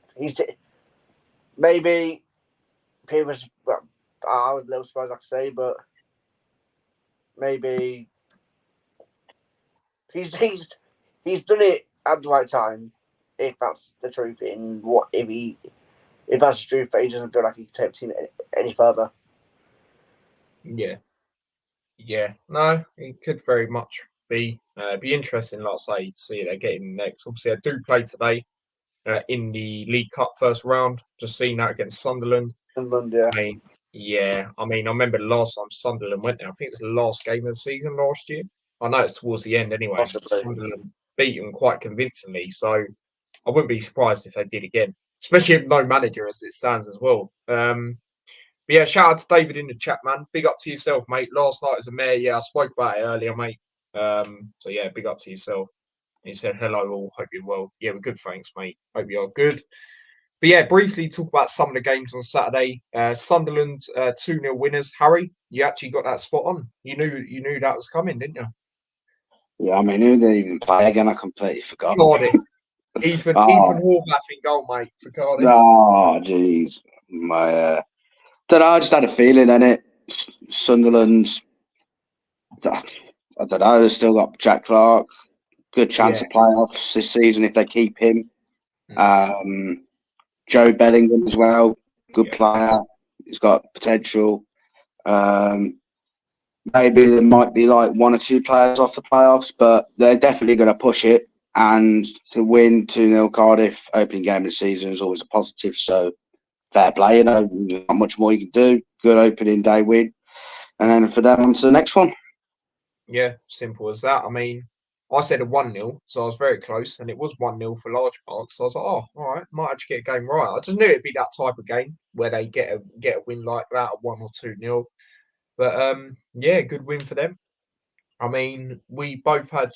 maybe people. Well, I was a little surprised, I could say, but maybe he's done it at the right time. If that's the truth, if that's the truth, that he doesn't feel like he can take the team any further. Yeah. No, it could very much be interesting. Like I say, to see they're getting next. Obviously, I do play today in the League Cup first round. Just seen that against Sunderland. Yeah. I remember the last time Sunderland went there. I think it was the last game of the season last year. I know it's towards the end anyway. Possibly. Sunderland beat them quite convincingly, so I wouldn't be surprised if they did again, especially if no manager as it stands as well. But yeah, shout out to David in the chat, man. Big up to yourself, mate. Last night as a mayor, yeah, I spoke about it earlier, mate. So yeah, big up to yourself. He said, hello all, hope you're well. Yeah, we're good, thanks, mate. Hope you're good. But yeah, briefly talk about some of the games on Saturday. Sunderland 2-0 winners. Harry, you actually got that spot on. You knew that was coming, didn't you? Yeah, I mean, who didn't even play again? I completely forgot. Cardiff. Ethan Horvath in goal, mate, for Cardiff. Oh, jeez. Don't know, I just had a feeling in it. Sunderland, I don't know, they've still got Jack Clark. Good chance of playoffs this season if they keep him. Joe Bellingham as well. Good player. He's got potential. Maybe there might be like one or two players off the playoffs, but they're definitely going to push it. And to win 2-0 Cardiff opening game of the season is always a positive. So fair play, not much more you can do. Good opening day win. And then for them, on to the next one. Yeah, simple as that. I mean, I said a 1-0, so I was very close, and it was 1-0 for large parts. So I was like, oh, all right, might actually get a game right. I just knew it'd be that type of game where they get a win like that, a 1 or 2-0. But yeah, good win for them. I mean, we both had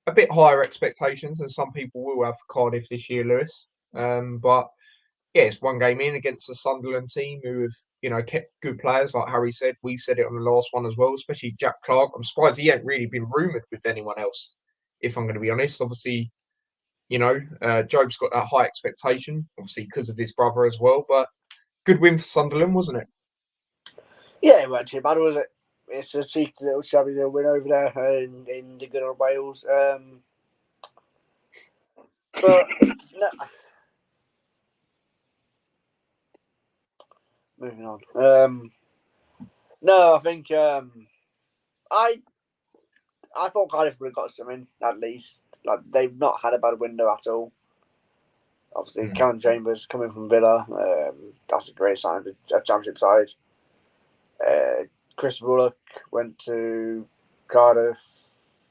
a bit higher expectations than some people will have for Cardiff this year, Lewis. But yeah, it's one game in against the Sunderland team who have, kept good players, like Harry said. We said it on the last one as well, especially Jack Clark. I'm surprised he hadn't really been rumoured with anyone else, if I'm going to be honest. Obviously, Job's got that high expectation, obviously because of his brother as well. But good win for Sunderland, wasn't it? Yeah, it wasn't too bad, was it? It's a cheeky little shabby little win over there in the good old Wales. But no. Moving on. No, I think I thought Cardiff would have got something at least. Like they've not had a bad window at all. Obviously, Callum Chambers coming from Villa. That's a great sign for a championship side. Chris Bullock went to Cardiff.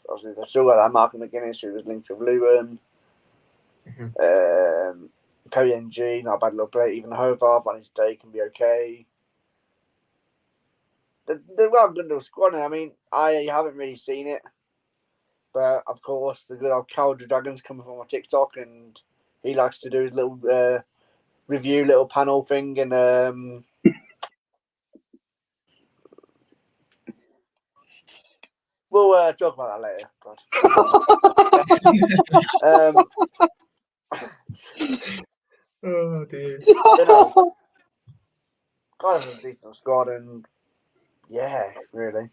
Obviously, they've still got that Malcolm McGuinness who was linked with Luton. Perry NG, not a bad little play. Even Hobart on his day can be okay. They've got a good little squad. I mean, I haven't really seen it. But, of course, the good old Calder Dragon's coming from my TikTok and he likes to do his little review, little panel thing. And we'll talk about that later. Oh, dear. Kind of a decent squad and, yeah, really.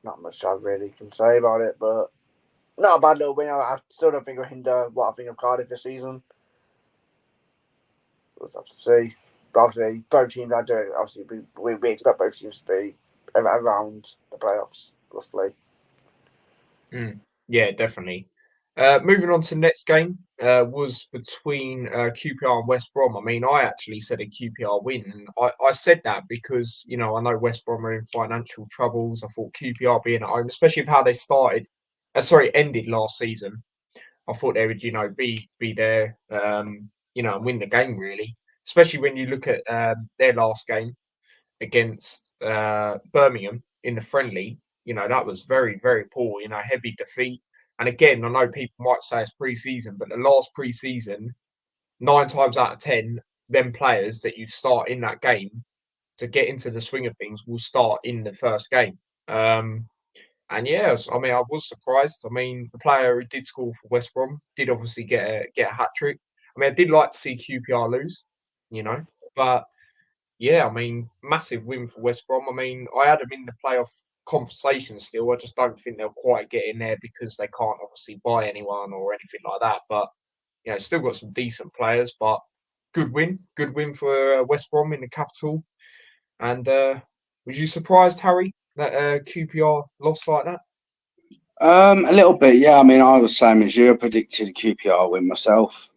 Not much I really can say about it, but not a bad little win. I still don't think it'll hinder what I think of Cardiff this season. We'll have to see. But obviously, both teams are doing. Obviously, we expect both teams to be around the playoffs, roughly. Yeah, definitely. Moving on to the next game was between QPR and West Brom. I mean, I actually said a QPR win, and I said that because I know West Brom are in financial troubles. I thought QPR being at home, especially with how they ended last season. I thought they would, be there, and win the game really. Especially when you look at their last game against Birmingham in the friendly. That was very, very poor. Heavy defeat. And again, I know people might say it's pre-season, but the last pre-season, 9 times out of 10, them players that you start in that game to get into the swing of things will start in the first game. And yes, I mean, I was surprised. I mean, the player who did score for West Brom did obviously get a hat trick. I mean, I did like to see QPR lose, but yeah, I mean, massive win for West Brom. I mean, I had them in the playoff conversation still. I just don't think they'll quite get in there because they can't obviously buy anyone or anything like that. But still got some decent players. But good win for West Brom in the capital. And was you surprised, Harry, that QPR lost like that? A little bit, yeah. I mean, I was same as you. I predicted a QPR win myself.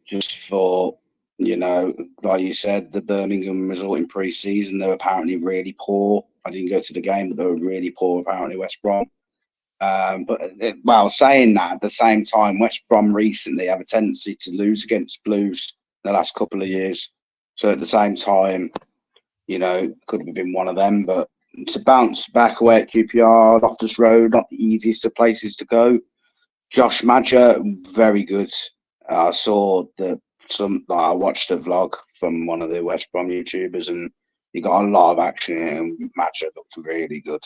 Just for like you said, the Birmingham result in pre-season, they were apparently really poor. I didn't go to the game, but they were really poor, apparently, West Brom. Saying that, at the same time, West Brom recently have a tendency to lose against Blues the last couple of years. So at the same time, could have been one of them. But to bounce back away at QPR, Loftus Road, not the easiest of places to go. Josh Madger, very good. I saw I watched a vlog from one of the West Brom YouTubers, and he got a lot of action in it, and Madger looked really good.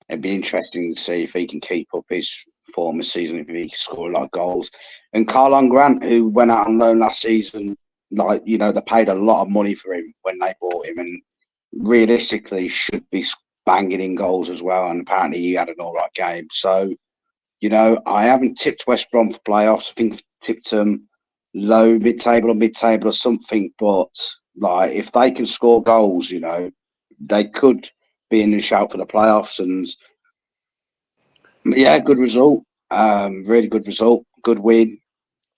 It'd be interesting to see if he can keep up his form this season, if he can score a lot of goals. And Carlon Grant, who went out on loan last season, they paid a lot of money for him when they bought him, and realistically should be banging in goals as well. And apparently he had an all right game. So, I haven't tipped West Brom for playoffs. I think I've tipped them low, mid-table or something. But if they can score goals, they could be in the shout for the playoffs. And yeah, good result. Really good result. Good win.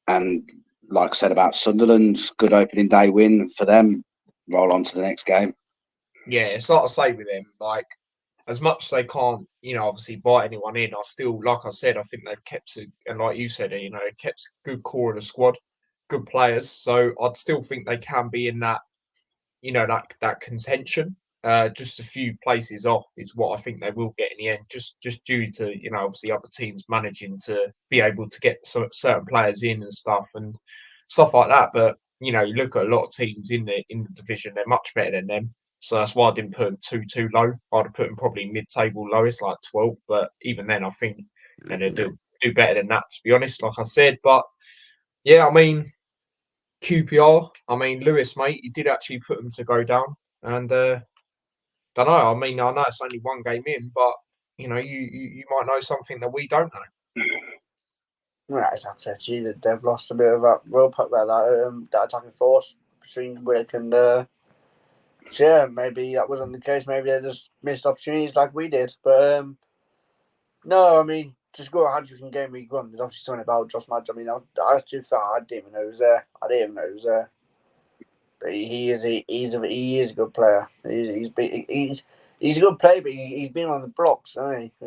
And like I said about Sunderland, good opening day win for them. Roll on to the next game. Yeah, it's like I say with them, as much as they can't, obviously buy anyone in, I still, like I said, I think they've kept it, and like you said, kept a good core of the squad, good players. So I'd still think they can be in that, that contention. just a few places off is what I think they will get in the end, just due to obviously other teams managing to be able to get certain players in and stuff like that. But you look at a lot of teams in the division; they're much better than them. So that's why I didn't put them too low. I'd have put them probably mid-table lowest, like 12. But even then, I think they'll do better than that, to be honest. Like I said, but yeah, I mean QPR. I mean Lewis, mate, he did actually put them to go down, and don't know. I mean, I know it's only one game in, but you might know something that we don't know. Well, as I said to you, that they've lost a bit of that rope up there, that attacking force between Willock and yeah, maybe that wasn't the case. Maybe they just missed opportunities like we did. But no, I mean, to score a hat-trick in game week 1, there's obviously something about Josh Madge. I mean, too far, I didn't even know he was there. But he is a good player. He's a good player, but he's been on the blocks, hasn't he?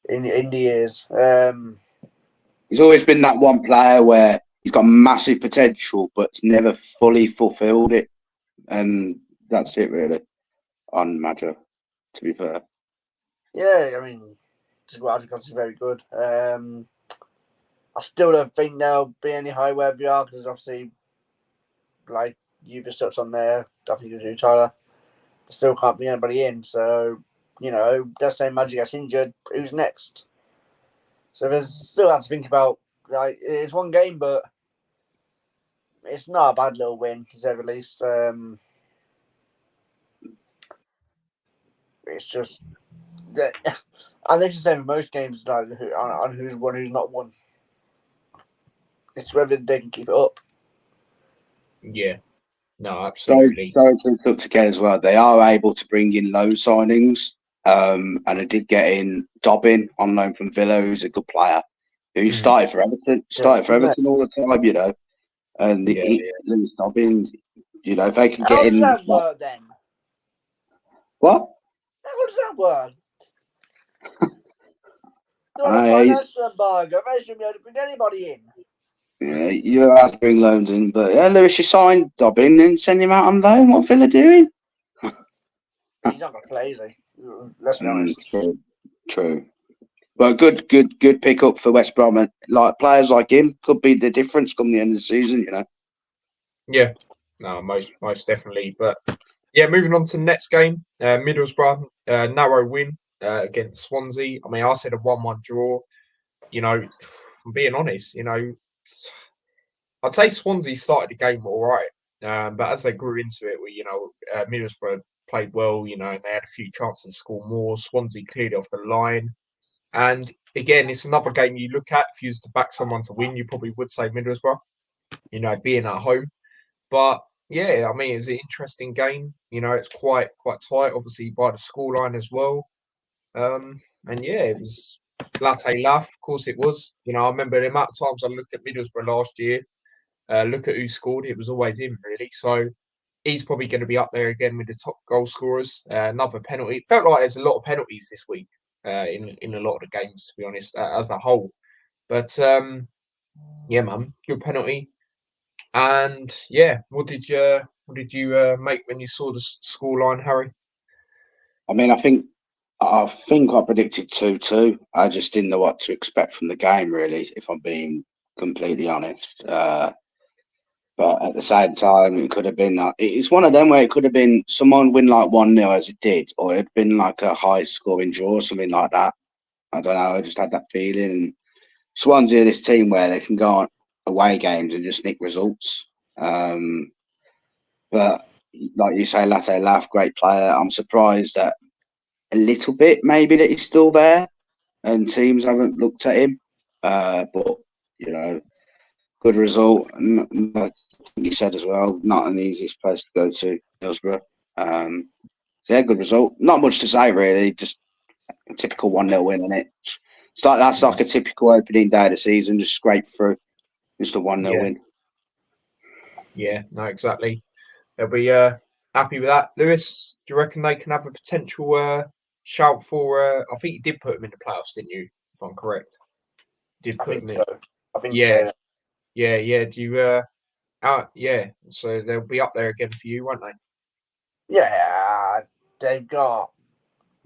In the years. He's always been that one player where he's got massive potential, but never fully fulfilled it, and that's it really on Madge, to be fair. Yeah, I mean, Squadron is very good. I still don't think there'll be any high where we are, because obviously, like you've just touched on there, I think you do, Tyler. There still can't be anybody in, so let's say Magic gets injured, who's next? So there's still have to think about. Like, it's one game, but it's not a bad little win, to say the least. It's just that, and this is the same in most games, like on who's won, who's not won. It's whether they can keep it up. Yeah, no, absolutely. So to get as well, they are able to bring in low signings, and they did get in Dobbin on loan from Villa, who's a good player. Who started for Everton, all the time, and Lewis Dobbin, if they can get in. How does that work then? What? How does that work? Not a financial embargo. They shouldn't be able to bring anybody in. Yeah, you have to bring loans in, but Lewis, you signed Dobbin and send him out on loan. What Villa doing? He's not going to play, is he? Let's be honest. True. Well, good pick up for West Brom. Like players like him could be the difference come the end of the season. Yeah, no, most definitely. But yeah, moving on to the next game, Middlesbrough narrow win against Swansea. I mean, I said a 1-1 draw. From being honest, I'd say Swansea started the game all right, but as they grew into it, Middlesbrough played well. And they had a few chances to score more. Swansea cleared it off the line. And again, it's another game you look at. If you was to back someone to win, you probably would say Middlesbrough, being at home. But yeah, I mean, it was an interesting game. It's quite tight, obviously, by the scoreline as well. And yeah, it was latte laugh. Of course, it was. I remember the amount of times I looked at Middlesbrough last year, look at who scored. It was always him, really. So he's probably going to be up there again with the top goal scorers. Another penalty. It felt like there's a lot of penalties this week. In a lot of the games, to be honest, as a whole. But yeah, man, good penalty. And yeah, what did you make when you saw the scoreline, Harry? I mean, I think I predicted 2-2. I just didn't know what to expect from the game, really, if I'm being completely honest. But at the same time, it could have been it's one of them where it could have been someone win like 1-0 as it did, or it'd been like a high scoring draw or something like that. I don't know. I just had that feeling. And Swansea are this team where they can go on away games and just nick results. But like you say, Latte Laugh, great player. I'm surprised that a little bit maybe that he's still there and teams haven't looked at him. But good result. And like you said as well, not an easiest place to go to, Middlesbrough. Yeah, good result. Not much to say really. Just a typical 1-0 win, isn't it? That's like a typical opening day of the season. Just scrape through. Just a 1-0 win. Yeah, no, exactly. They'll be happy with that. Lewis, do you reckon they can have a potential shout for? I think you did put them in the playoffs, didn't you? If I'm correct, I think them so. I think yeah, so. yeah. Do you Yeah. So they'll be up there again for you, won't they? Yeah, they've got,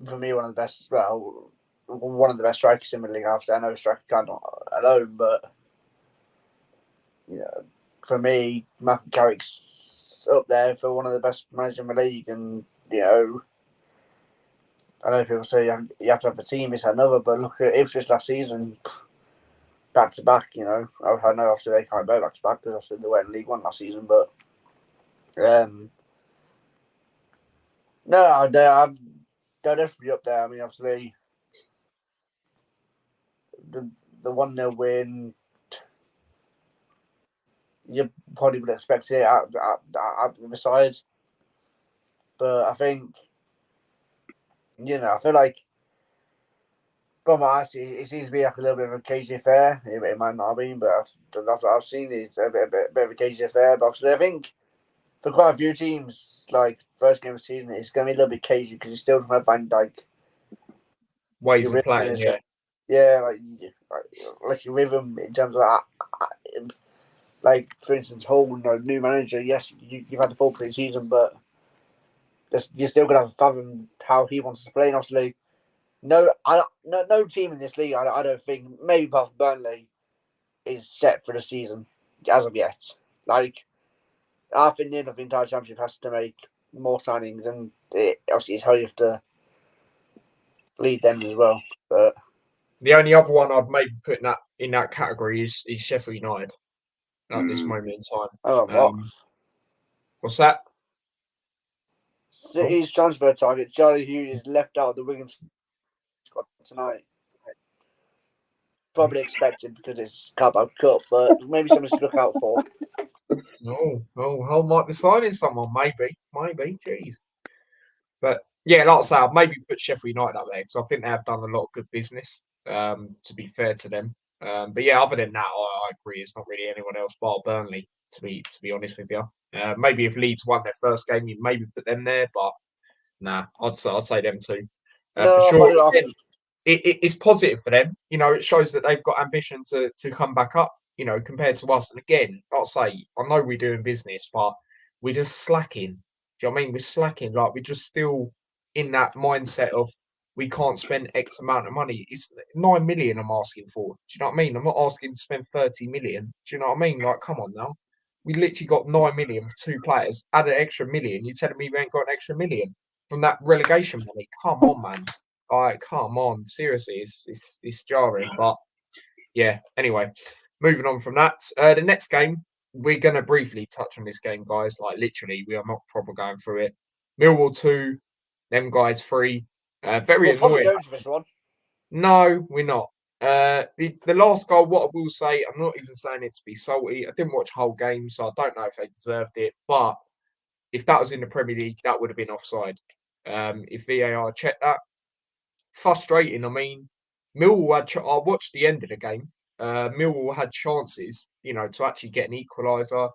for me, one of the best. Well, one of the best strikers in the league. After I know striker can't alone, but for me, Matt Carrick's up there for one of the best managers in the league. And I know people say you have to have a team, it's another, but look at Ipswich last season, back to back. I know obviously they can't go back to back because obviously they went in League One last season, but no, they're definitely up there. I mean, obviously the 1-0 win, you probably would expect it at the other side, but I think I feel like from my eyes, it seems to be like a little bit of a cagey affair. It might not have been, but that's what I've seen. It's a bit of a cagey affair. But obviously, I think for quite a few teams, like first game of the season, it's going to be a little bit cagey because you still trying to find Ways of playing, yeah. Yeah, like your rhythm in terms of that. Like, for instance, Hull, new manager, yes, you've had the full pre-season, but you're still going to have to fathom how he wants to play. And obviously, no team in this league, I don't think, maybe apart from Burnley, is set for the season as of yet. Like, I think the end of the entire championship has to make more signings, and obviously it's how you have to lead them as well. But the only other one I'd maybe put in that category is Sheffield United at this moment in time. Oh, what's that? City's transfer target, Charlie Hughes, is left out of the Wigan squad tonight. Probably expected because it's Carabao Cup, but maybe something to look out for. Hull might be signing someone, maybe, jeez. But yeah, like I say, I'd maybe put Sheffield United up there because I think they have done a lot of good business. To be fair to them, but yeah, other than that, I agree. It's not really anyone else but Burnley. To be honest with you, maybe if Leeds won their first game, you maybe put them there, but nah, I'd say them too. For sure. It's positive for them. It shows that they've got ambition to come back up. Compared to us. And again, I'll say, I know we're doing business, but we're just slacking. Do you know what I mean? We're slacking. Like, we're just still in that mindset of we can't spend X amount of money. It's 9 million I'm asking for. Do you know what I mean? I'm not asking to spend 30 million. Do you know what I mean? Like, come on now. We literally got 9 million for 2 players. Add an extra million. You're telling me we ain't got an extra million from that relegation money? Come on, man. All right, come on. Seriously, it's jarring. But yeah, anyway, moving on from that. The next game, we're going to briefly touch on this game, guys. Like, literally, we are not proper going through it. Millwall 2, them guys 3. Very annoying. Going for this one. No, we're not. The last goal, what I will say, I'm not even saying it to be salty. I didn't watch the whole game, so I don't know if they deserved it. But if that was in the Premier League, that would have been offside. If VAR checked that. Frustrating. I mean, Millwall I watched the end of the game. Millwall had chances, to actually get an equaliser.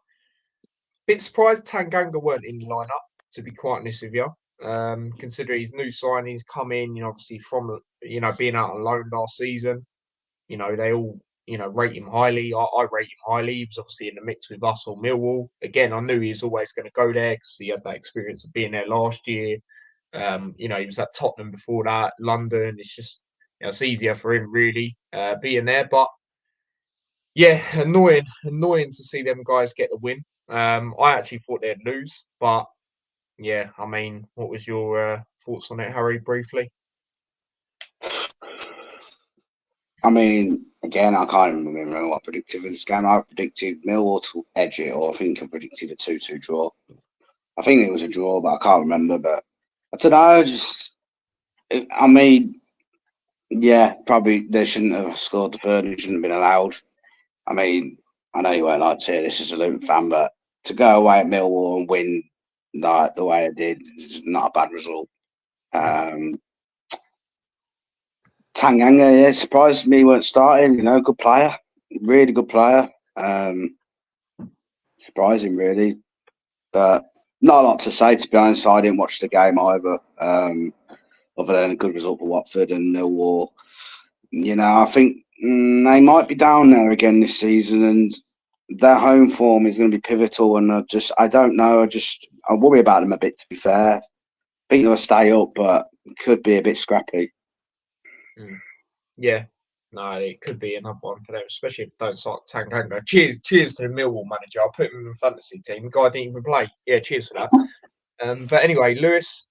Bit surprised Tanganga weren't in the lineup, to be quite honest with you. Considering his new signings come in, obviously from being out on loan last season. They all rate him highly. I rate him highly. He was obviously in the mix with us or Millwall. Again, I knew he was always going to go there because he had that experience of being there last year. He was at Tottenham before that, London. It's just, it's easier for him really being there. But yeah, annoying to see them guys get the win. I actually thought they'd lose, but yeah, I mean, what was your thoughts on it, Harry, briefly? I mean, again, I can't even remember what I predicted for this game. I predicted Millwall to edge it, or I think I predicted a 2-2 draw. I think it was a draw, but I can't remember. But I don't know. Yeah, probably they shouldn't have scored the third. It shouldn't have been allowed. I mean, I know you won't like to hear this as a Luton fan, but to go away at Millwall and win the way I did is not a bad result. Tanganga, surprised me weren't starting. Good player, really good player. Surprising, really, but not a lot to say, to be honest. I didn't watch the game either. Other than a good result for Watford and Millwall. I think they might be down there again this season, and their home form is going to be pivotal, and I don't know. I worry about them a bit. To be fair, I think they'll stay up, but could be a bit scrappy. Yeah, no, it could be another one for them, especially if they don't start Tanganga. Cheers to the Millwall manager. I'll put him in the fantasy team. The guy didn't even play. Yeah, cheers for that. But anyway, Lewis,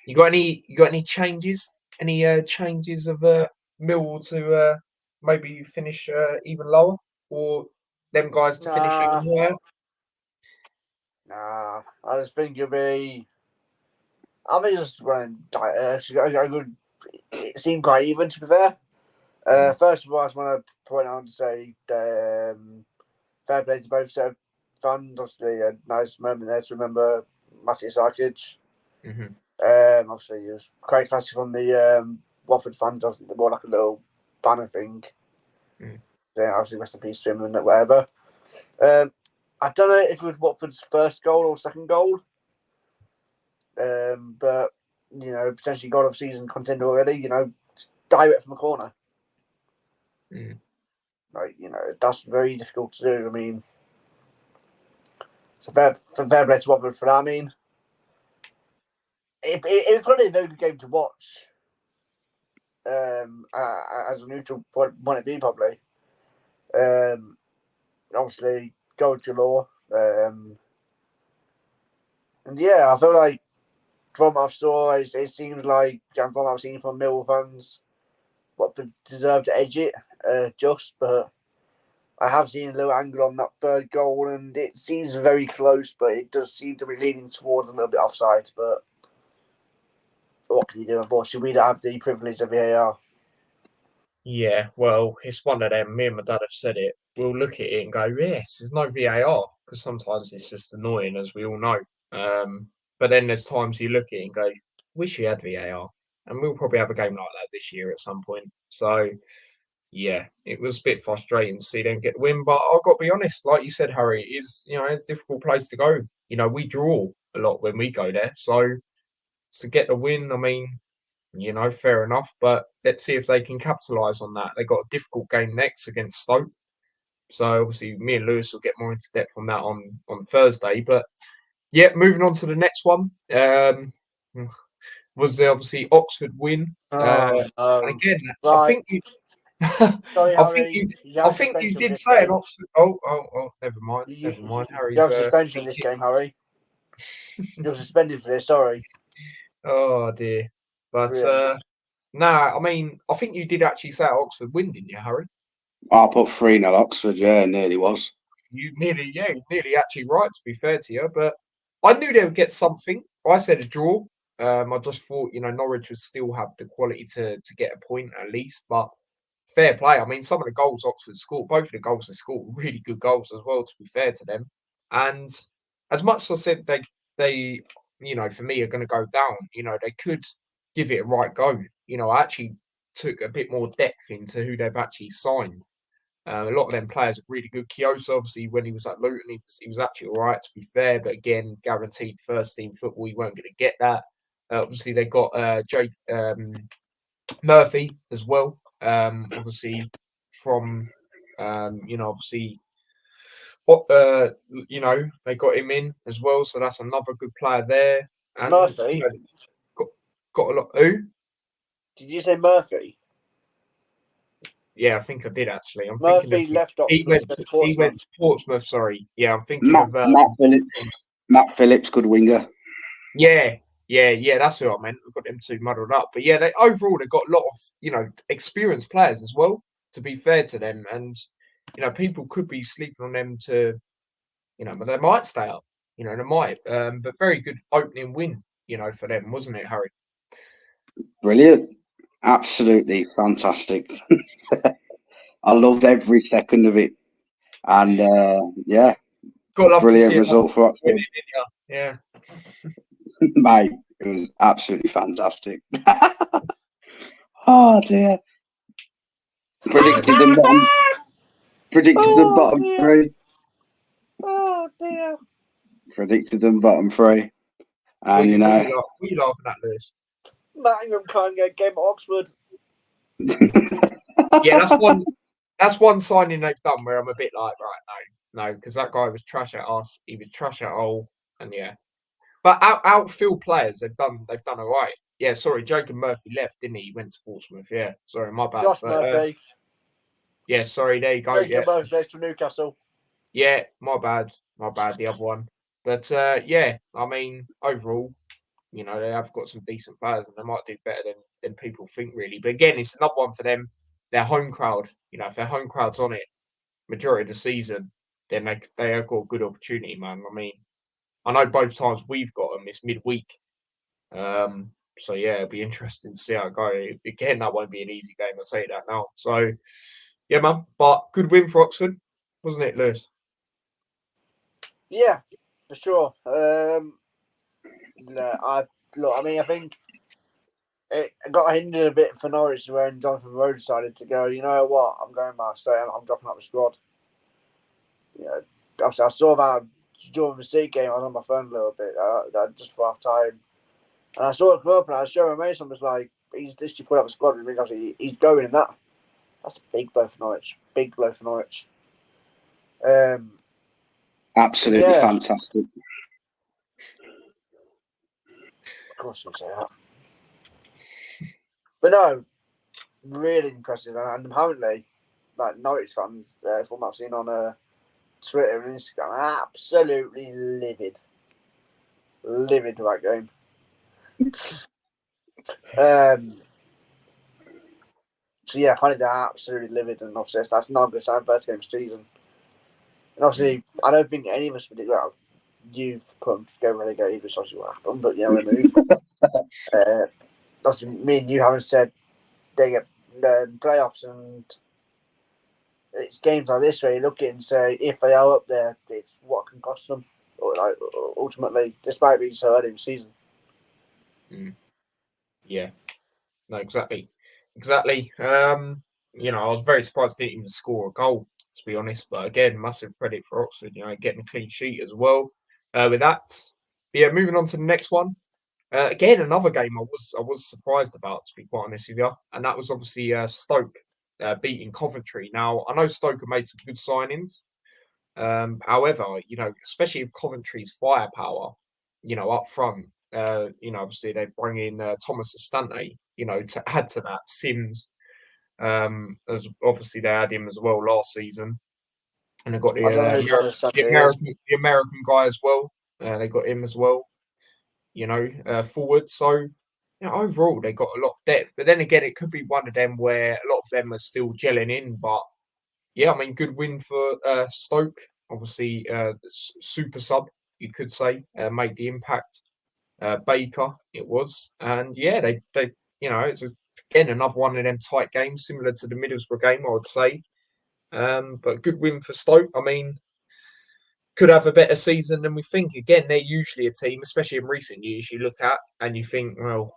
you got any changes? Any changes of Millwall to maybe finish even lower, or them guys to finish even higher? Nah, I just think it'll be. I think it's just running. It seemed quite even, to be fair. First of all, I just want to point out and say fair play to both set of fans. Obviously, a nice moment there to remember Matty Sarkic. Obviously, it was quite classic on the Watford fans. Obviously, more like a little banner thing. Then obviously, rest in peace to him and whatever. I don't know if it was Watford's first goal or second goal. But potentially goal of season contender already. Direct from the corner. Like, that's very difficult to do. I mean, so fair play to Watford for that. I mean, it was probably a very good game to watch. As a neutral point of view, probably. Obviously, goal galore. And yeah, I feel like from what I saw, it seems like, from what I've seen from Millwall fans, Watford deserved to edge it, but I have seen a little angle on that third goal, and it seems very close, but it does seem to be leaning towards a little bit offside. But what can you do? Unfortunately, we don't have the privilege of VAR. Yeah, well, it's one of them. Me and my dad have said it. We'll look at it and go, yes, there's no VAR, because sometimes it's just annoying, as we all know. But then there's times you look at it and go, wish you had VAR. And we'll probably have a game like that this year at some point. So, yeah, it was a bit frustrating to see them get the win. But I've got to be honest, like you said, Harry, it's a difficult place to go. We draw a lot when we go there. So, to get the win, I mean, fair enough. But let's see if they can capitalise on that. They got a difficult game next against Stoke. So, obviously, me and Lewis will get more into depth on that on Thursday. But, yeah, moving on to the next one. Was the obviously Oxford win. And again, right. I think you Sorry, I think you did say an Oxford. Oh, never mind. Harry's you have suspension this game, Harry. You're suspended for this. Sorry. Oh dear. But I mean, I think you did actually say Oxford win, didn't you, Harry? I put 3-0 Oxford. Yeah, nearly was. You nearly actually right. To be fair to you, but I knew they would get something. I said a draw. I just thought Norwich would still have the quality to get a point at least, but. Fair play. I mean, some of the goals Oxford scored, both of the goals they scored, really good goals as well, to be fair to them. And as much as I said they for me are going to go down, they could give it a right go. I actually took a bit more depth into who they've actually signed. A lot of them players are really good. Kyoto, obviously, when he was at Luton, he was actually all right, to be fair. But again, guaranteed first-team football, you weren't going to get that. Obviously, they got Jake Murphy as well. Obviously from obviously they got him in as well, so that's another good player there. And Murphy got a lot. Who did you say? Murphy? Yeah, I think I did actually. Murphy left Oxford. He went to Portsmouth. Sorry, yeah, I'm thinking Matt Phillips. Matt Phillips, good winger. Yeah, that's who I meant. We've got them two muddled up. But yeah, they've got a lot of, experienced players as well, to be fair to them. And, people could be sleeping on them but they might stay up. They might. But very good opening win, for them, wasn't it, Harry? Brilliant. Absolutely fantastic. I loved every second of it. And, yeah. Brilliant result for Oxford. Yeah. Mate, it was absolutely fantastic. Oh dear. Predicted them bottom three. Oh dear. Predicted them bottom three. And what are you laughing at, Lewis? Nottingham can't get a game at Oxford. Yeah, that's one signing they've done where I'm a bit like, right, No, because that guy was trash at us. He was trash at all, and yeah. But outfield players, they've done all right. Yeah, sorry, Jacob Murphy left, didn't he? He went to Portsmouth. Yeah, sorry, my bad. Josh But, Murphy. yeah, sorry, there you go. Jacob Murphy goes to Newcastle. Yeah, my bad, the other one. But yeah, I mean, overall, you know, they have got some decent players, and they might do better than people think, really. But again, it's another one for them. Their home crowd, you know, if their home crowd's on it majority of the season, then they have got a good opportunity, man. I mean, I know both times we've got them, it's midweek. So yeah, it'll be interesting to see how it goes. Again, that won't be an easy game, I'll tell you that now. So yeah, man. But good win for Oxford, wasn't it, Lewis? Yeah, for sure. I think it got hindered a bit for Norwich when Jonathan Rowe decided to go, you know what, I'm going my state, I'm dropping out the squad. You know, obviously I saw that during the Sea game, I was on my phone a little bit, just for half time. And I saw it come up and I was showing Mason, was like, he's literally put up a squad, and obviously he's going in that. That's a big blow for Norwich. Big blow for Norwich. Absolutely fantastic. Of course you say that. But no, really impressive. And apparently, like Norwich fans, from what I've seen on Twitter and Instagram, absolutely livid. Livid to that game. So yeah, apparently they're absolutely livid, and obviously that's not a good sign first game of the season. And obviously, I don't think any of us would. Well, you've come to go relegated, which obviously what happened, but yeah, we move. Obviously, me and you haven't said they get the playoffs, and it's games like this where you look at it and say if they are up there, it's what can cost them, or like ultimately, despite being so early in the season. Yeah, no, exactly. You know, I was very surprised they didn't even score a goal, to be honest. But again, massive credit for Oxford, you know, getting a clean sheet as well. With that, but yeah, moving on to the next one. Again, another game I was surprised about, to be quite honest with you, and that was obviously Stoke beating Coventry. Now, I know Stoke have made some good signings. However, you know, especially with Coventry's firepower, you know, up front, you know, obviously they bring in Thomas Asante, you know, to add to that. Sims, as obviously they had him as well last season, and they got the American guy as well. They got him as well, you know, forward. So, you know, overall they got a lot of depth. But then again, it could be one of them where a lot of them are still gelling in. But yeah, I mean, good win for Stoke. Obviously, super sub, you could say, made the impact. Baker, it was, and yeah, they you know, it's again another one of them tight games, similar to the Middlesbrough game, I would say. But good win for Stoke. I mean, could have a better season than we think. Again, they're usually a team, especially in recent years, you look at and you think, well,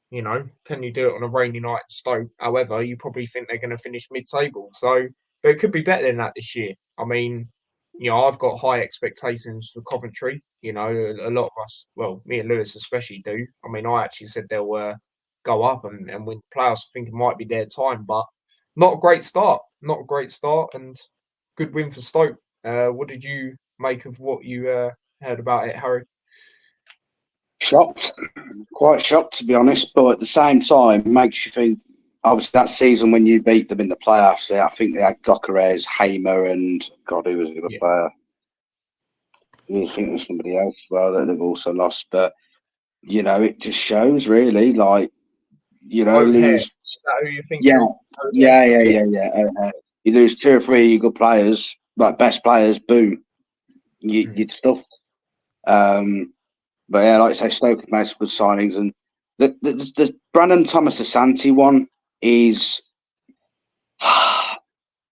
you know, can you do it on a rainy night at Stoke? However, you probably think they're going to finish mid-table. So, but it could be better than that this year. I mean, you know, I've got high expectations for Coventry. You know, a lot of us, well, me and Lewis especially do. I mean, I actually said they'll go up and win the playoffs. I think it might be their time, but not a great start. Not a great start, and good win for Stoke. What did you make of what you heard about it, Harry? Shocked, quite shocked to be honest, but at the same time, makes you think. Obviously, that season when you beat them in the playoffs, I think they had Gokares, Hamer, and God, who was the other player? I think it was somebody else as well that they've also lost. But you know, it just shows really, like you know, lose. Is that who you're thinking of? Yeah. You lose 2 or 3 good players, like best players, boom, you'd stuff. But yeah, like I say, Stoke made some good signings, and the Brandon Thomas Asante one is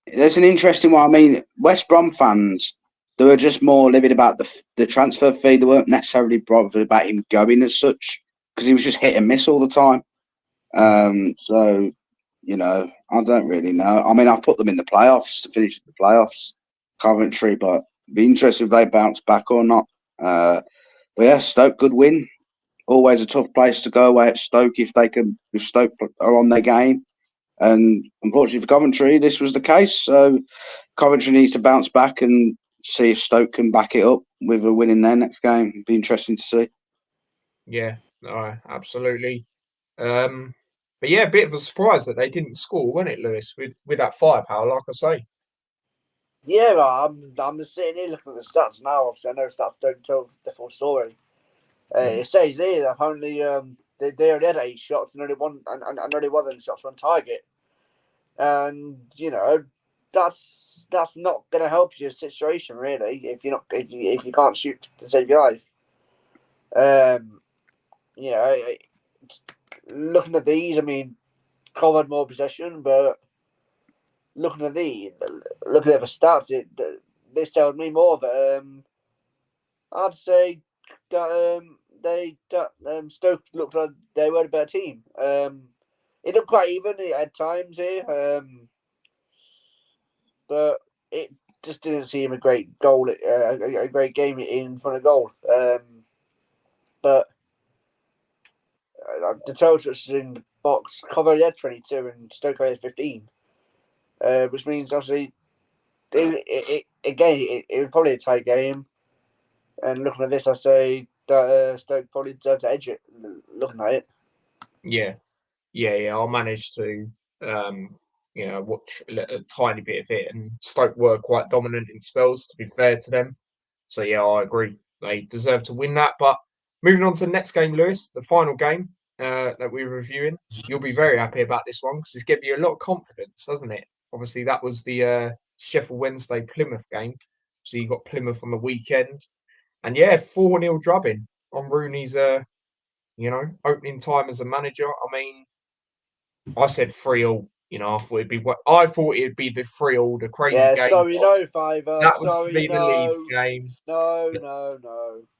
there's an interesting one. I mean, West Brom fans, they were just more livid about the transfer fee. They weren't necessarily bothered about him going as such because he was just hit and miss all the time. So you know, I don't really know. I mean, I've put them in the playoffs to finish the playoffs, Coventry, but be interested if they bounce back or not. But yeah, Stoke, good win. Always a tough place to go away at Stoke if Stoke are on their game. And unfortunately for Coventry, this was the case. So Coventry needs to bounce back and see if Stoke can back it up with a win in their next game. It'd be interesting to see. Yeah, no, absolutely. But yeah, a bit of a surprise that they didn't score, wasn't it, Lewis? With that firepower, like I say. Yeah, well, I'm just sitting here looking at the stats now. Obviously, I know stats don't tell the full story. It says here that apparently they only had 8 shots and only one and only one of them shots were on target. And that's not going to help your situation really if you can't shoot to save your life. Looking at these, I mean, covered more possession, but looking at the stats, this tells me more that I'd say that Stoke looked like they were a better team. It looked quite even at times here, but it just didn't seem a great goal, a great game in front of goal. But the totals in the box, Coventry had 22 and Stoke had 15, which means obviously it was probably a tight game. And looking at this, I say that Stoke probably deserve to edge it. Looking at it, Yeah. I managed to watch a tiny bit of it, and Stoke were quite dominant in spells, to be fair to them. So yeah, I agree. They deserve to win that. But moving on to the next game, Lewis, the final game that we're reviewing. You'll be very happy about this one because it's given you a lot of confidence, hasn't it? Obviously, that was the Sheffield Wednesday Plymouth game. So you got Plymouth on the weekend. And yeah, 4-0 drubbing on Rooney's opening time as a manager. I mean, I said 3-0. I thought it'd be the 3-0, the crazy game. Sorry, no, Fiver. That was to be the Leeds game. No.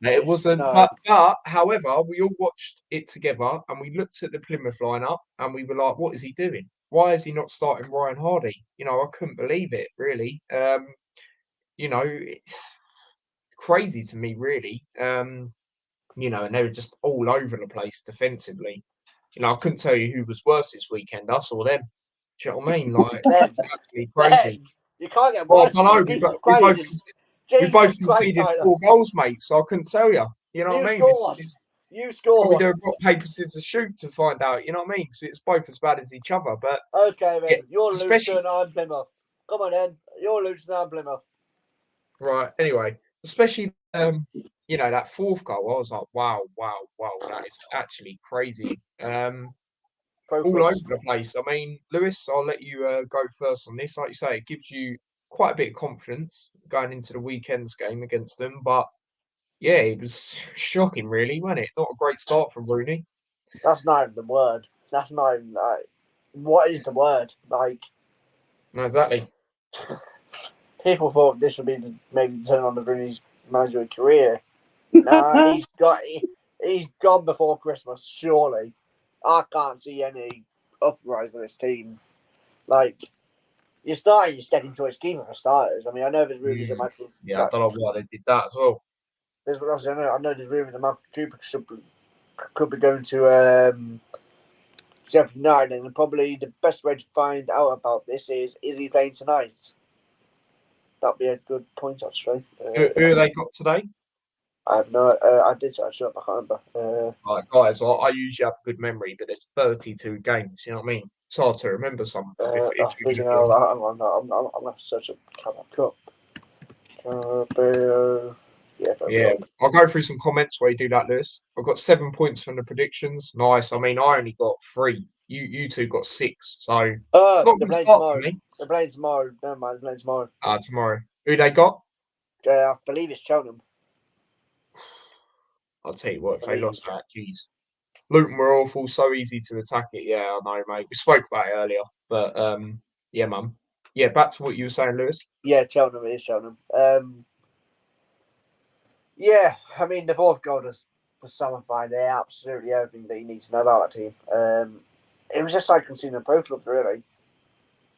It wasn't. No. But however, we all watched it together and we looked at the Plymouth lineup and we were like, what is he doing? Why is he not starting Ryan Hardy? I couldn't believe it, really. It's crazy to me, really. And they were just all over the place defensively. I couldn't tell you who was worse this weekend, us or them. Do you know what I mean? Like, it's actually crazy. You can't get Well, worse. I know, we both conceded 4 goals, mate, so I couldn't tell you. You know what I mean? You scored. Probably do rock, paper, scissors, shoot to find out. You know what I mean? Because it's both as bad as each other. But okay, then. You're Luton, I'm Plymouth. Come on, then. You're Luton, I'm Plymouth. Right. Anyway, especially that 4th goal, I was like, wow, that is actually crazy. All over the place. I mean, Lewis, I'll let you go first on this. Like you say, it gives you quite a bit of confidence going into the weekend's game against them. But yeah, it was shocking, really, wasn't it? Not a great start from Rooney. That's not even the word. That's not even what is the word? Like, no, exactly. People thought this would be maybe turn on the Rooney's managerial career. No, he's gone before Christmas. Surely, I can't see any uprise for this team. Like, you're starting your second choice keeper for starters. I mean, I know there's rumours that Michael. Yeah, I don't know why they did that as well. I know there's rumours that Michael Cooper could be going to Sheffield United, and probably the best way to find out about this is he playing tonight? That'd be a good point, actually. Who they got today? I have no. I did search up. I can't remember. Right, guys, I usually have a good memory, but there's 32 games. You know what I mean? It's hard to remember some. I'm going to search up Carabao Cup. Yeah, I'll go through some comments while you do that, Lewis. I've got 7 points from the predictions. Nice. I mean, I only got 3. You two got 6. So not a good start for me. They're playing tomorrow. Never mind, they're playing tomorrow. Tomorrow. Who they got? I believe it's Cheltenham. I'll tell you what, if they lost that, jeez. Luton were awful, so easy to attack it. Yeah, I know, mate. We spoke about it earlier. But, yeah, mum. Yeah, back to what you were saying, Lewis. Yeah, Cheltenham is Cheltenham. Yeah, I mean, the 4th goal was fine. They're absolutely everything that you need to know about that team. It was just like Consumer Pro Clubs, really.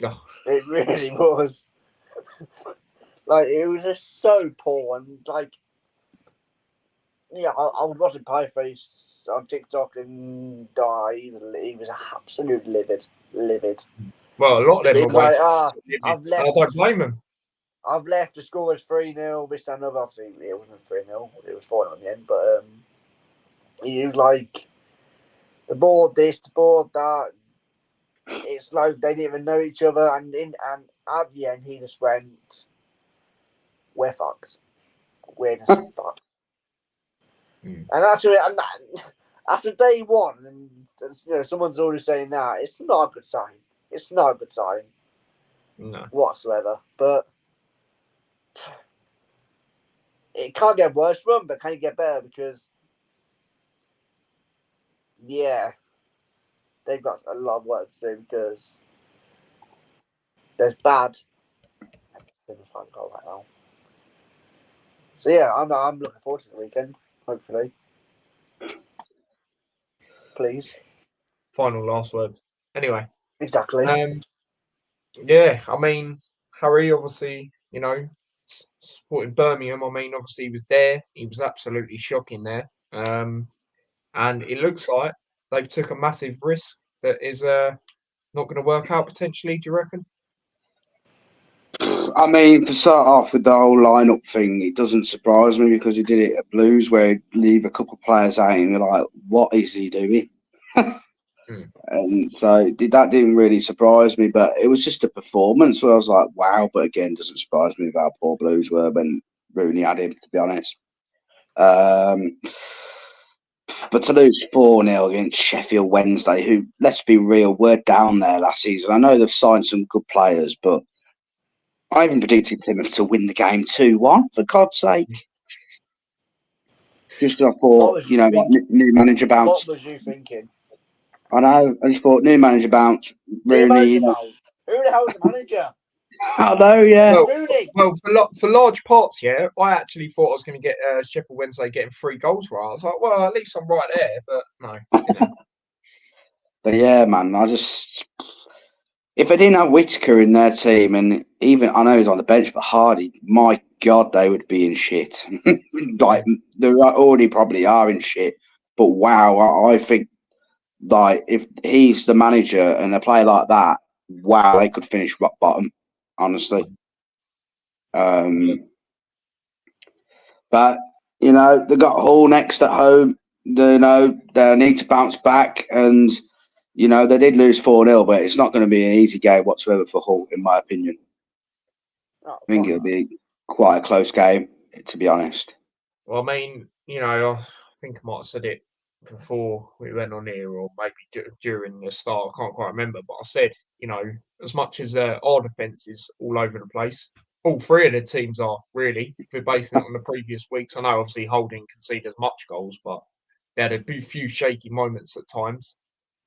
Oh. It really was. Like, it was just so poor. And, like, yeah, I was watching Pieface on TikTok and he was absolutely livid. Well, a lot of them are I don't blame him. I've left. The score was 3-0. This time, obviously, it wasn't 3-0. It was 4-0 in the end. But he was like, the board this, the board that. It's like they didn't even know each other. And at the end, he just went, we're fucked. We're just fucked. Mm. And actually, after day one, and someone's already saying that, it's not a good sign. It's not a good sign. No. Whatsoever. But it can't get worse for them, but can it get better? Because, yeah, they've got a lot of work to do because there's bad. Right now. So, yeah, I'm looking forward to the weekend, hopefully. Please. Final last words. Anyway. Exactly. Yeah, I mean, Harry, obviously, supporting Birmingham. I mean, obviously, he was there. He was absolutely shocking there. And it looks like they've took a massive risk that is not going to work out potentially. Do you reckon? I mean, to start off with the whole lineup thing, it doesn't surprise me because he did it at Blues where he'd leave a couple of players out and you're like, what is he doing? And so that didn't really surprise me, but it was just a performance where I was like, wow. But again, doesn't surprise me about how poor Blues were when Rooney had him, to be honest. But to lose 4-0 against Sheffield Wednesday, who, let's be real, were down there last season. I know they've signed some good players, but I even predicted Plymouth to win the game 2-1, for God's sake. Just I thought, new manager bounce. What was you thinking? I know. I just thought new manager bounce. Rooney. Who the hell is the manager? I know, yeah. Well, for large parts, yeah, I actually thought I was going to get Sheffield Wednesday getting 3 goals right. I was like, well, at least I'm right there, but no. But yeah, man, if they didn't have Whittaker in their team, and even I know he's on the bench, but Hardy, my God, they would be in shit. Like they already probably are in shit. But wow, I think like if he's the manager and they play like that, wow, they could finish rock bottom. Honestly. But they got Hull next at home. They need to bounce back, and they did lose 4-0, but it's not going to be an easy game whatsoever for Hull, in my opinion. I think it'll be quite a close game, to be honest. Well, I mean, I think I might have said it before we went on here, or maybe during the start. I can't quite remember, but I said, as much as our defence is all over the place, all 3 of the teams are really. If we're basing it on the previous weeks, I know obviously Hull didn't concede as much goals, but they had a few shaky moments at times.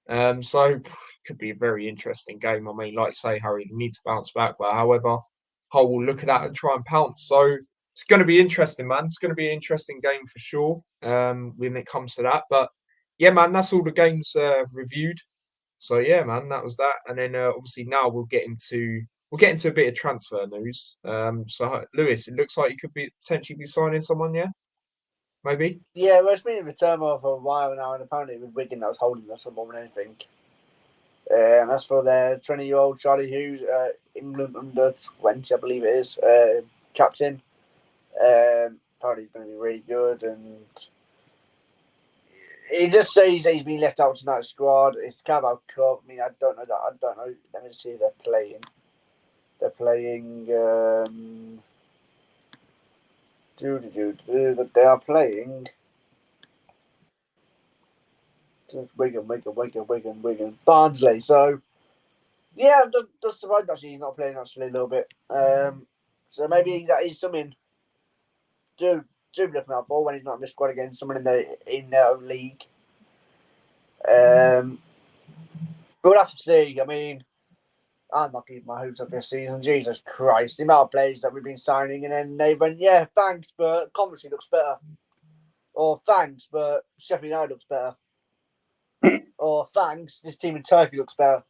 So it could be a very interesting game. I mean, like you say, Harry, they need to bounce back, but however, Hull will look at that and try and pounce. So it's going to be interesting, man. It's going to be an interesting game for sure when it comes to that. But yeah, man, that's all the games reviewed. So yeah, man, that was that. And then obviously now we'll get into a bit of transfer news. So Lewis, it looks like you could potentially be signing someone, yeah? Maybe? Yeah, well, it's been in the turmoil for a while now, and apparently it was Wigan that was holding us more than anything. And that's for their 20-year-old Charlie Hughes, England under 20, I believe it is, captain. Apparently he's going to be really good, and he just says he's been left out tonight's squad. It's Carabao Cup. I mean, I don't know that. I don't know. Let me see who they're playing. They're playing. They are playing. Wigan. Barnsley. So, yeah, that's surprised actually he's not playing actually a little bit. So maybe that is something. Do look out for when he's not in the squad against someone in their own league. But we'll have to see. I mean, I'm not keeping my hopes up this season. Jesus Christ, the amount of players that we've been signing, and then they went, yeah, thanks, but Coventry looks better. Or thanks, but Sheffield United looks better. Or thanks, this team in Turkey looks better.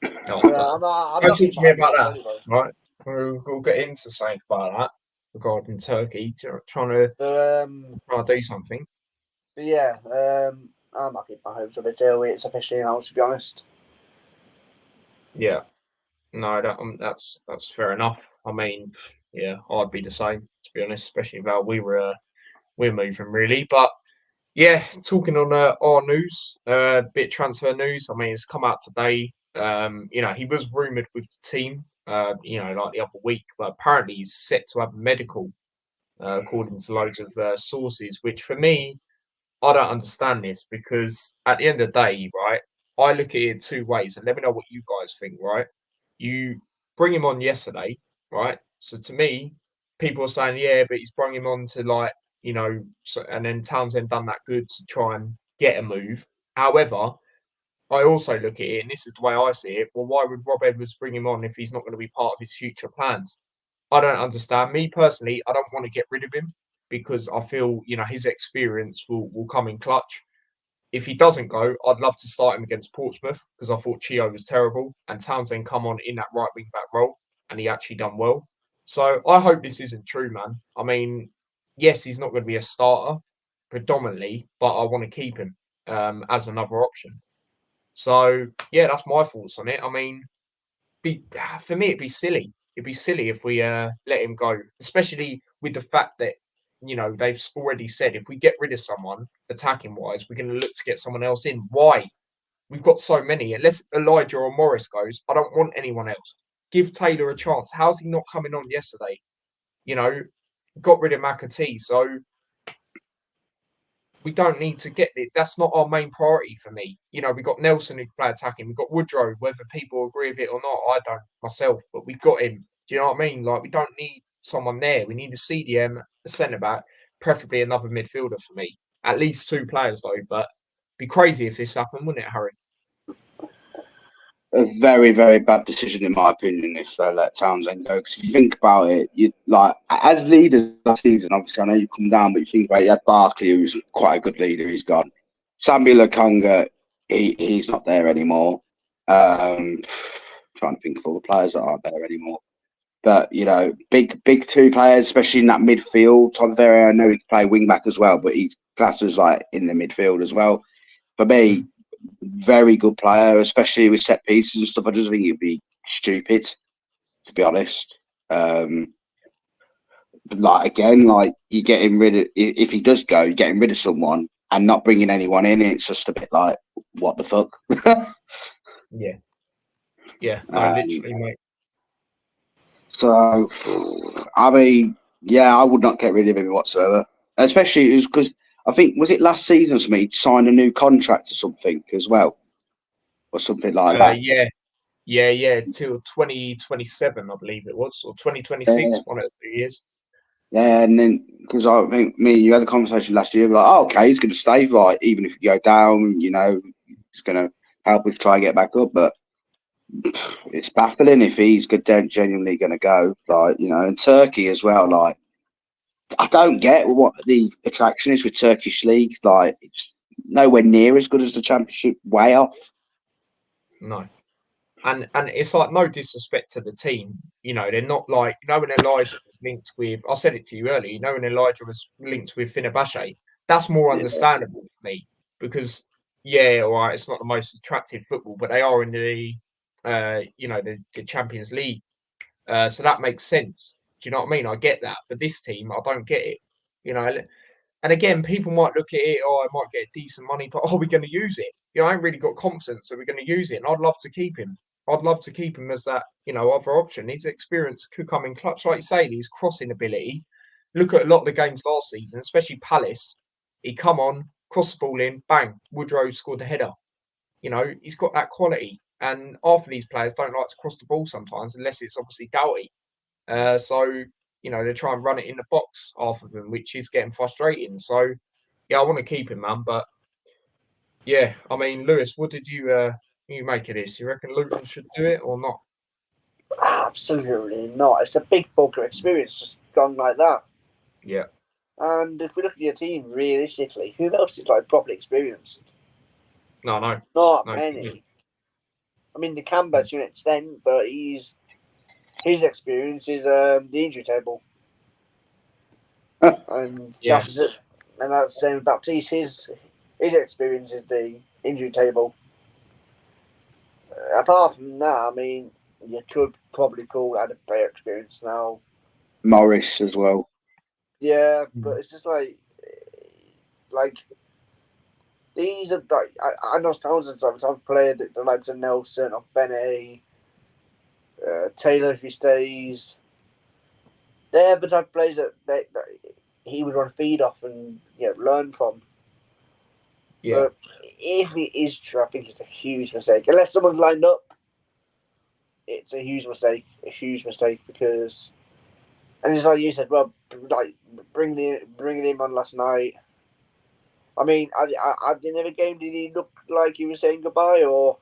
I'm not talk to me about that, anyway. Right? We'll get into something about that regarding Turkey, trying to do something. But yeah, I'm not keeping my hopes up until it's officially announced, to be honest. Yeah. No, that's fair enough. I mean, yeah, I'd be the same, to be honest, especially about we're moving really. But yeah, talking on our news, bit of transfer news. I mean, it's come out today. He was rumored with the team, like the other week, but apparently he's set to have a medical, according to loads of sources. Which for me, I don't understand this because at the end of the day, right, I look at it two ways, and let me know what you guys think, right? You bring him on yesterday, right? So to me, people are saying, yeah, but he's brought him on to and then Townsend done that good to try and get a move. However, I also look at it, and this is the way I see it. Well, why would Rob Edwards bring him on if he's not going to be part of his future plans? I don't understand. Me personally, I don't want to get rid of him because I feel, his experience will come in clutch. If he doesn't go, I'd love to start him against Portsmouth because I thought Chio was terrible and Townsend come on in that right wing back role and he actually done well. So I hope this isn't true, man. I mean, yes, he's not going to be a starter predominantly, but I want to keep him as another option. So yeah, that's my thoughts on it. I mean, for me, it'd be silly. It'd be silly if we let him go, especially with the fact that they've already said if we get rid of someone attacking wise, we're going to look to get someone else in. Why? We've got so many. Unless Elijah or Morris goes, I don't want anyone else. Give Taylor a chance. How's he not coming on yesterday? Got rid of McAtee, so we don't need to get it. That's not our main priority for me. We got Nelson who can play attacking. We've got Woodrow, whether people agree with it or not, I don't myself, but we've got him. Do you know what I mean? Like, we don't need someone there. We need a CDM, a centre back, preferably another midfielder for me. At least two players though, but it'd be crazy if this happened, wouldn't it, Harry? A very, very bad decision in my opinion if they let Townsend go. Because if you think about it, you like as leaders last season. Obviously, I know you come down, but you think about you had Barkley, who's quite a good leader. He's gone. Samuel Okonga, he's not there anymore. Trying to think of all the players that aren't there anymore. But big two players, especially in that midfield. Tom Ferry, I know he can play wing back as well, but he's classed as like in the midfield as well. For me, very good player, especially with set pieces and stuff. I just think it'd be stupid, to be honest. Like you're getting rid of, if he does go, you're getting rid of someone and not bringing anyone in. It's just a bit like, what the fuck? Yeah. Yeah, no, literally, mate. So, I mean, yeah, I would not get rid of him whatsoever. Especially because I think, was it last season for me, he signed a new contract or something as well? Or something like that. Yeah, till 2027, I believe it was, or 2026, one of the 2 years. Yeah, and then because I think you had a conversation last year, like, oh, okay, he's going to stay, like, even if you go down, he's going to help us try and get back up. But it's baffling if he's genuinely going to go, like, and Turkey as well. Like, I don't get what the attraction is with Turkish league. Like, it's nowhere near as good as the Championship. Way off. No. And it's like, no disrespect to the team. They're not like, when Elijah was linked with, I said it to you earlier, when Elijah was linked with Fenerbahce, that's more understandable for me because, yeah, all right, it's not the most attractive football, but they are in the Champions League. So that makes sense. Do you know what I mean? I get that. But this team, I don't get it. And again, people might look at it, I might get decent money, but are we going to use it? I ain't really got confidence that we're going to use it. And I'd love to keep him. I'd love to keep him as that, other option. His experience could come in clutch. Like you say, his crossing ability. Look at a lot of the games last season, especially Palace. He come on, cross the ball in, bang, Woodrow scored the header. He's got that quality. And half of these players don't like to cross the ball sometimes, unless it's obviously Doughty. So they try and run it in the box, half of them, which is getting frustrating. So, yeah, I want to keep him, man. But, yeah, I mean, Lewis, what did you make of this? You reckon Luton should do it or not? Absolutely not. It's a big bulk of experience just gone like that. Yeah. And if we look at your team, realistically, who else is like properly experienced? No. Not many. I mean, the Canberra to an extent, but his experience is the injury table. And that's it. And that's the same with Baptiste. His experience is the injury table. Apart from that, I mean, you could probably call had a better experience now. Morris as well. Yeah, but it's just like these are like I know thousands of times I've played the likes of Nelson, of Bennett, Taylor if he stays. They're the type of players that he would want to feed off and learn from. Yeah. But if it is true, I think it's a huge mistake. Unless someone's lined up, it's a huge mistake. A huge mistake because, and it's like you said, Rob, like bringing him on last night. I mean, at the end of the game, did he look like he was saying goodbye, or?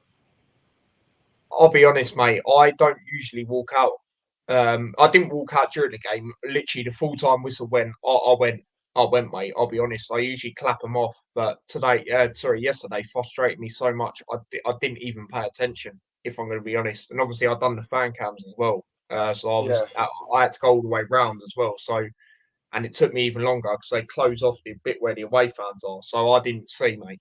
I'll be honest, mate. I don't usually walk out. I didn't walk out during the game. Literally, the full-time whistle went. I went, mate. I'll be honest. I usually clap them off, but yesterday frustrated me so much. I didn't even pay attention, if I'm going to be honest. And obviously, I've done the fan cams as well. So I had to go all the way round as well. So, and it took me even longer because they close off the bit where the away fans are. So I didn't see, mate.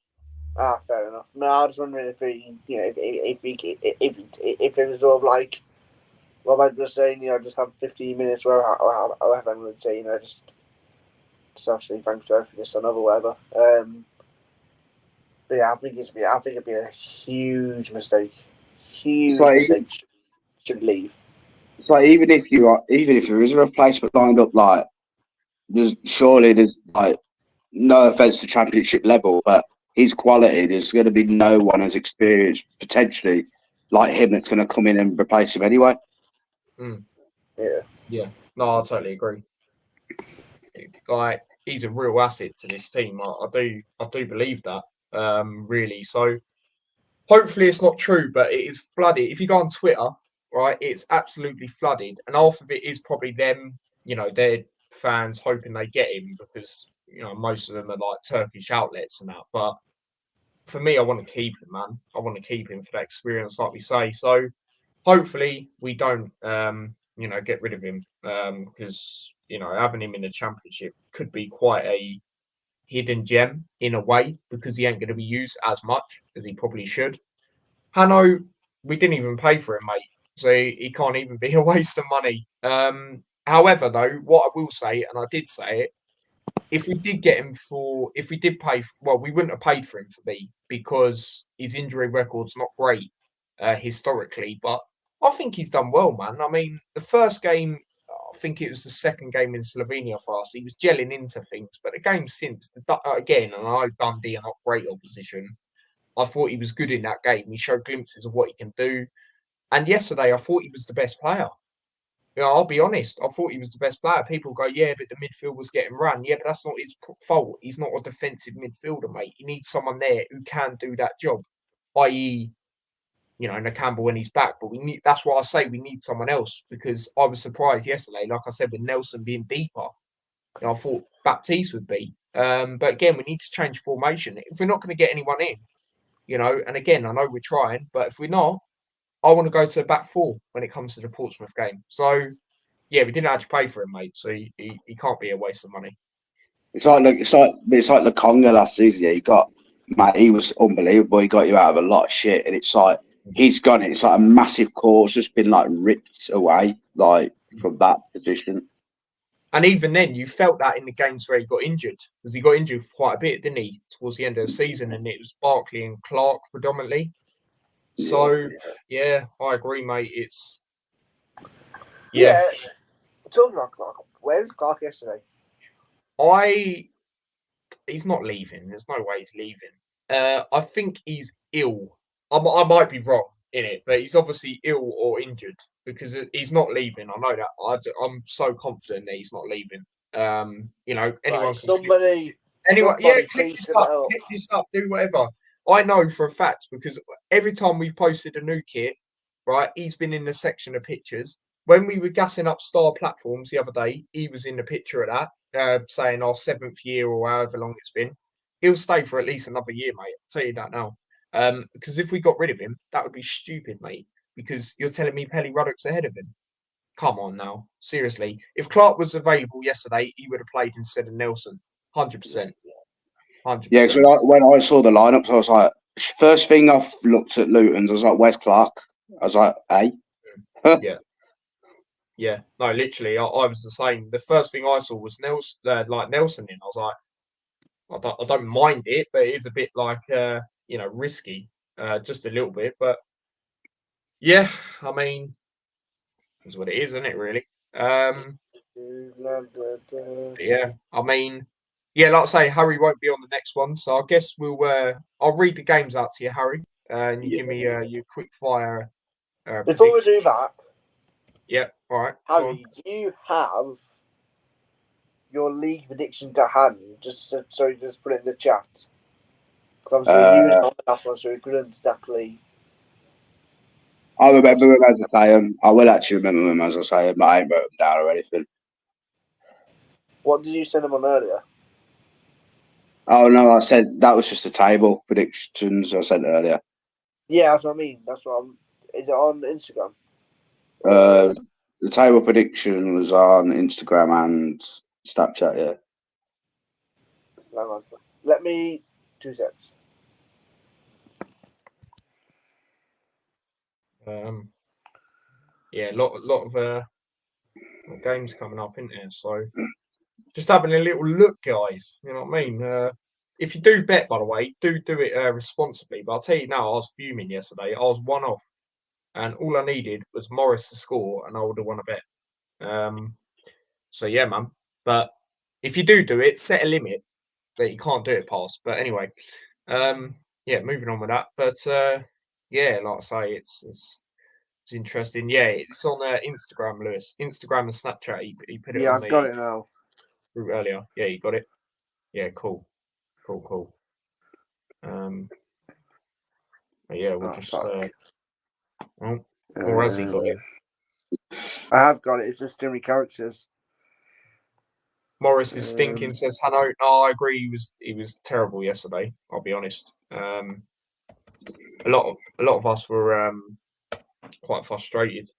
Ah, fair enough. No, I was wondering if he, if it was sort of like, what am I just saying? Just have 15 minutes, or however I'm going to say, just actually thanks for this and whatever. But yeah, I think it'd be a huge mistake. Huge mistake. Should leave. It's like even if there is a replacement lined up, like there's like no offense to championship level, but his quality, there's going to be no one as experienced potentially like him that's going to come in and replace him anyway. Yeah. No, I totally agree. Like he's a real asset to this team. I do believe that. Really. So hopefully it's not true, but it is flooded. If you go on Twitter, right, it's absolutely flooded, and half of it is probably them. Their fans hoping they get him because most of them are like Turkish outlets and that. But for me, I want to keep him, man. I want to keep him for that experience, like we say. So hopefully we don't, get rid of him because having him in the championship could be quite a hidden gem in a way because he ain't going to be used as much as he probably should. Hanno, we didn't even pay for him, mate, so he can't even be a waste of money. However, though, what I will say, and I did say it, if we did pay, we wouldn't have paid for him for me because his injury record's not great historically, but I think he's done well, man. I mean, the first game, I think it was the second game in Slovenia for us, he was gelling into things, but the game since, again, and I know Dundee are not great opposition, I thought he was good in that game. He showed glimpses of what he can do. And yesterday, I thought he was the best player. I'll be honest. I thought he was the best player. People go, yeah, but the midfield was getting run. Yeah, but that's not his fault. He's not a defensive midfielder, mate. He needs someone there who can do that job, i.e., Nakamba when he's back. But that's why I say we need someone else because I was surprised yesterday, like I said, with Nelson being deeper. I thought Baptiste would be. But again, we need to change formation. If we're not going to get anyone in, and again, I know we're trying, but if we're not, I want to go to a back four when it comes to the Portsmouth game. So, yeah, we didn't actually pay for him, mate. So he can't be a waste of money. It's like the Conga last season. Yeah, he was unbelievable. He got you out of a lot of shit, and it's like he's gone. It's like a massive core. It's just been like ripped away, like from that position. And even then, you felt that in the games where he got injured because he got injured for quite a bit, didn't he, towards the end of the season? And it was Barkley and Clark predominantly. So, yeah, I agree, mate. It's Talking about Clark, where was Clark yesterday? He's not leaving. There's no way he's leaving. I think he's ill. I might be wrong in it, but he's obviously ill or injured because he's not leaving. I know that. I'm so confident that he's not leaving. Anyone can click this up, do whatever. I know for a fact because every time we've posted a new kit, right, he's been in the section of pictures. When we were gassing up Star Platforms the other day, he was in the picture of that, saying our 7th year or however long it's been. He'll stay for at least another year, mate. I'll tell you that now. Because if we got rid of him, that would be stupid, mate. Because you're telling me Pelly Ruddock's ahead of him. Come on now. Seriously. If Clark was available yesterday, he would have played instead of Nelson. 100%. 100%. Yeah, so when I saw the lineups, I was like, first thing I looked at Luton's, I was like, where's Clark? I was like, hey. Yeah. No, literally, I was the same. The first thing I saw was Nelson in. I was like, I don't mind it, but it is a bit like risky, just a little bit. But yeah, I mean, that's what it is, isn't it? Really. Yeah, I mean, yeah, like I say, Harry won't be on the next one, so I guess I'll read the games out to you, Harry, and you give me your quick fire. Before we do that, yeah, all right. Harry, do you have your league prediction to hand? Just put it in the chat. Because obviously you was on the last one, so we couldn't exactly. I remember them as I say them. I will actually remember them as I say them, but I ain't wrote them down or anything. What did you send them on earlier? Oh no, I said that was just a table predictions I said earlier. Yeah, that's what I mean. Is it on Instagram? The table prediction was on Instagram and Snapchat. Yeah. Hang on. Let me 2 sets. Yeah, a lot of games coming up, isn't there? So just having a little look, guys. You know what I mean? If you do bet, by the way, do it responsibly. But I'll tell you now, I was fuming yesterday. I was 1 off, and all I needed was Morris to score, and I would have won a bet. So yeah, man. But if you do it, set a limit that you can't do it past. But anyway, yeah, moving on with that. But yeah, like I say, it's interesting. Yeah, it's on Instagram, Lewis. Instagram and Snapchat. He put it on I've got it now. Earlier. Yeah, you got it. Yeah, cool. Yeah, we'll just. Or has he got it? I have got it. It's just too many characters. Morris is stinking. Says hello. No, I agree. He was terrible yesterday. I'll be honest. A lot of us were quite frustrated,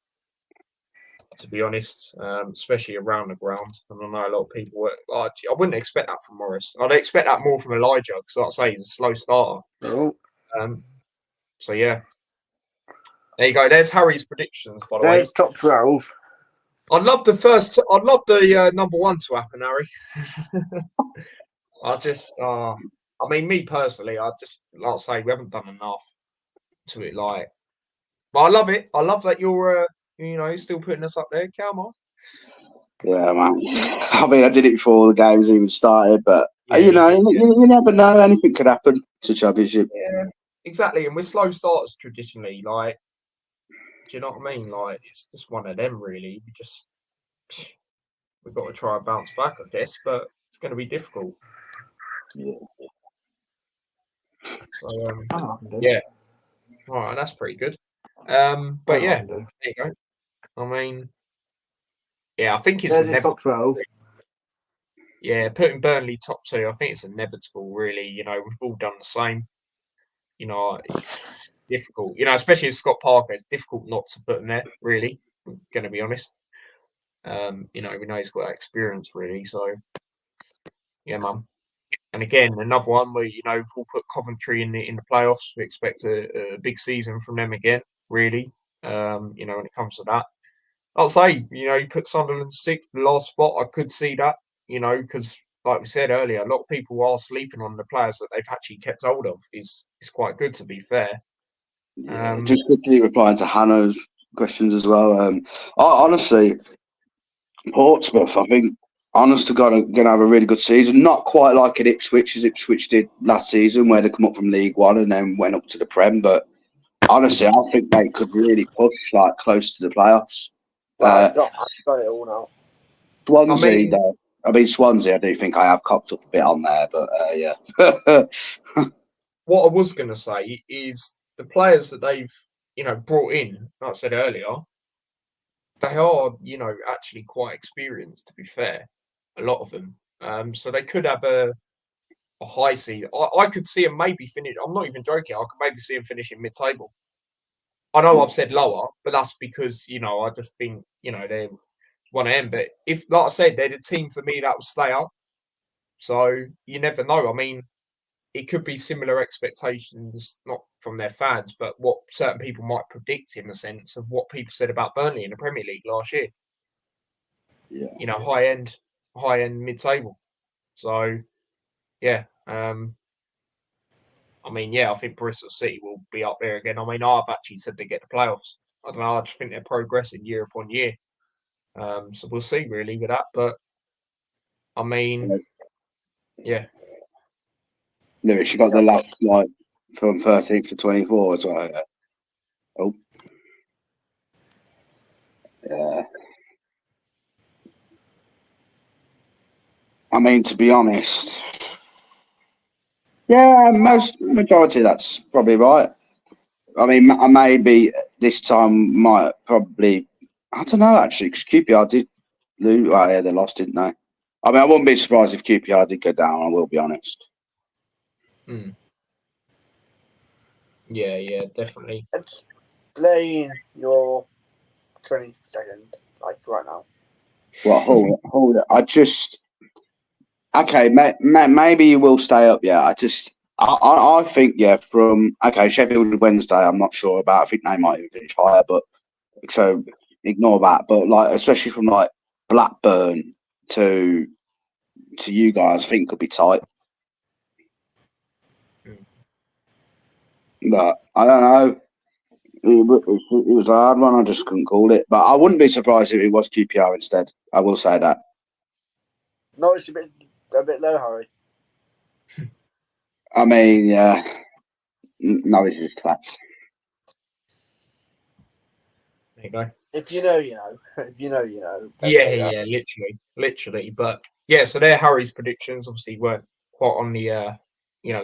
to be honest, especially around the ground. And I know a lot of people were. I wouldn't expect that from Morris. I'd expect that more from Elijah because, like I say, he's a slow starter. Oh. So yeah, there you go. There's Harry's predictions. By the way, there's top 12. I'd love the number one to happen, Harry. I mean, me personally, like I say, we haven't done enough to it. But I love it. I love that you're still putting us up there. Come on. Yeah, man. I mean, I did it before the games even started, but you never know. Anything could happen to championship. Yeah, exactly. And we're slow starters traditionally. Like, do you know what I mean? Like, it's just one of them, really. We've got to try and bounce back, I guess, but it's going to be difficult. Yeah. So, yeah. All right, that's pretty good. But yeah, there you go. I mean, yeah, I think it's inevitable. Top 12. Yeah, putting Burnley top 2, I think it's inevitable, really. You know, we've all done the same. You know, it's difficult. You know, especially with Scott Parker, it's difficult not to put him there, really. I'm going to be honest. You know, we know he's got that experience, really. So, yeah, man. And again, another one where, we'll put Coventry in the playoffs. We expect a big season from them again, really. When it comes to that. I'll say, you put Sunderland 6th, the last spot. I could see that, because like we said earlier, a lot of people are sleeping on the players that they've actually kept hold of. Is quite good, to be fair. Just quickly replying to Hannah's questions as well. Honestly, Portsmouth, I think, honest to God, are going to have a really good season. Not quite like at Ipswich as Ipswich did last season, where they come up from League One and then went up to the Prem. But honestly, I think they could really push close to the playoffs. I've got it all now. Swansea, though. I mean, Swansea, I do think I have cocked up a bit on there, but yeah. What I was going to say is the players that they've, brought in, like I said earlier, they are, actually quite experienced, to be fair, a lot of them. So they could have a high seed. I could see them maybe finish. I'm not even joking. I could maybe see them finishing mid-table. I know I've said lower, but that's because, I just think, they're one of them. But if, like I said, they're the team for me that will stay up. So you never know. I mean, it could be similar expectations, not from their fans, but what certain people might predict in the sense of what people said about Burnley in the Premier League last year. Yeah. You know, high end, mid-table. So, yeah. I mean, yeah, I think Bristol City will be up there again. I mean, I've actually said they get the playoffs. I don't know. I just think they're progressing year upon year. So we'll see really with that. But I mean, yeah. Lewis, you got the last like from 13th to 24 as well. Oh, yeah. I mean, to be honest, yeah, majority that's probably right. I mean, maybe this time might probably, I don't know actually, because QPR did lose. Oh, yeah, they lost, didn't they? I mean, I wouldn't be surprised if QPR did go down. I will be honest. Yeah, definitely. Explain your 22nd, like right now. Well, hold it. I just okay. Maybe you will stay up. Yeah, I think From Sheffield Wednesday, I'm not sure about. I think they might even finish higher, but so ignore that. But like, especially from like Blackburn to you guys, I think could be tight. But I don't know. It was a hard one. I just couldn't call it. But I wouldn't be surprised if it was QPR instead. I will say that. No, it's a bit low, Harry. I mean, yeah. No, it's just twats. There you go. If you know, you know. If you know, you know. Yeah, literally. But yeah, so they're Harry's predictions. Obviously, weren't quite on the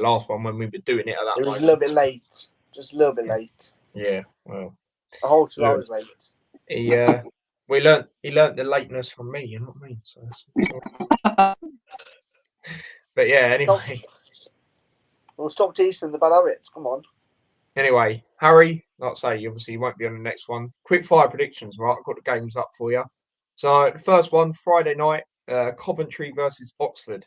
last one when we were doing it at that It was moment. a little bit late. Just a little bit late. Yeah, well, A whole 2 hours late. he learnt the lateness from me. You know what I mean? So it's all right. But yeah, anyway. We'll stop teasing the bad habits. Come on. Anyway, Harry, like I say, obviously you won't be on the next one. Quick fire predictions, right? I've got the games up for you. So the first one, Friday night, Coventry versus Oxford.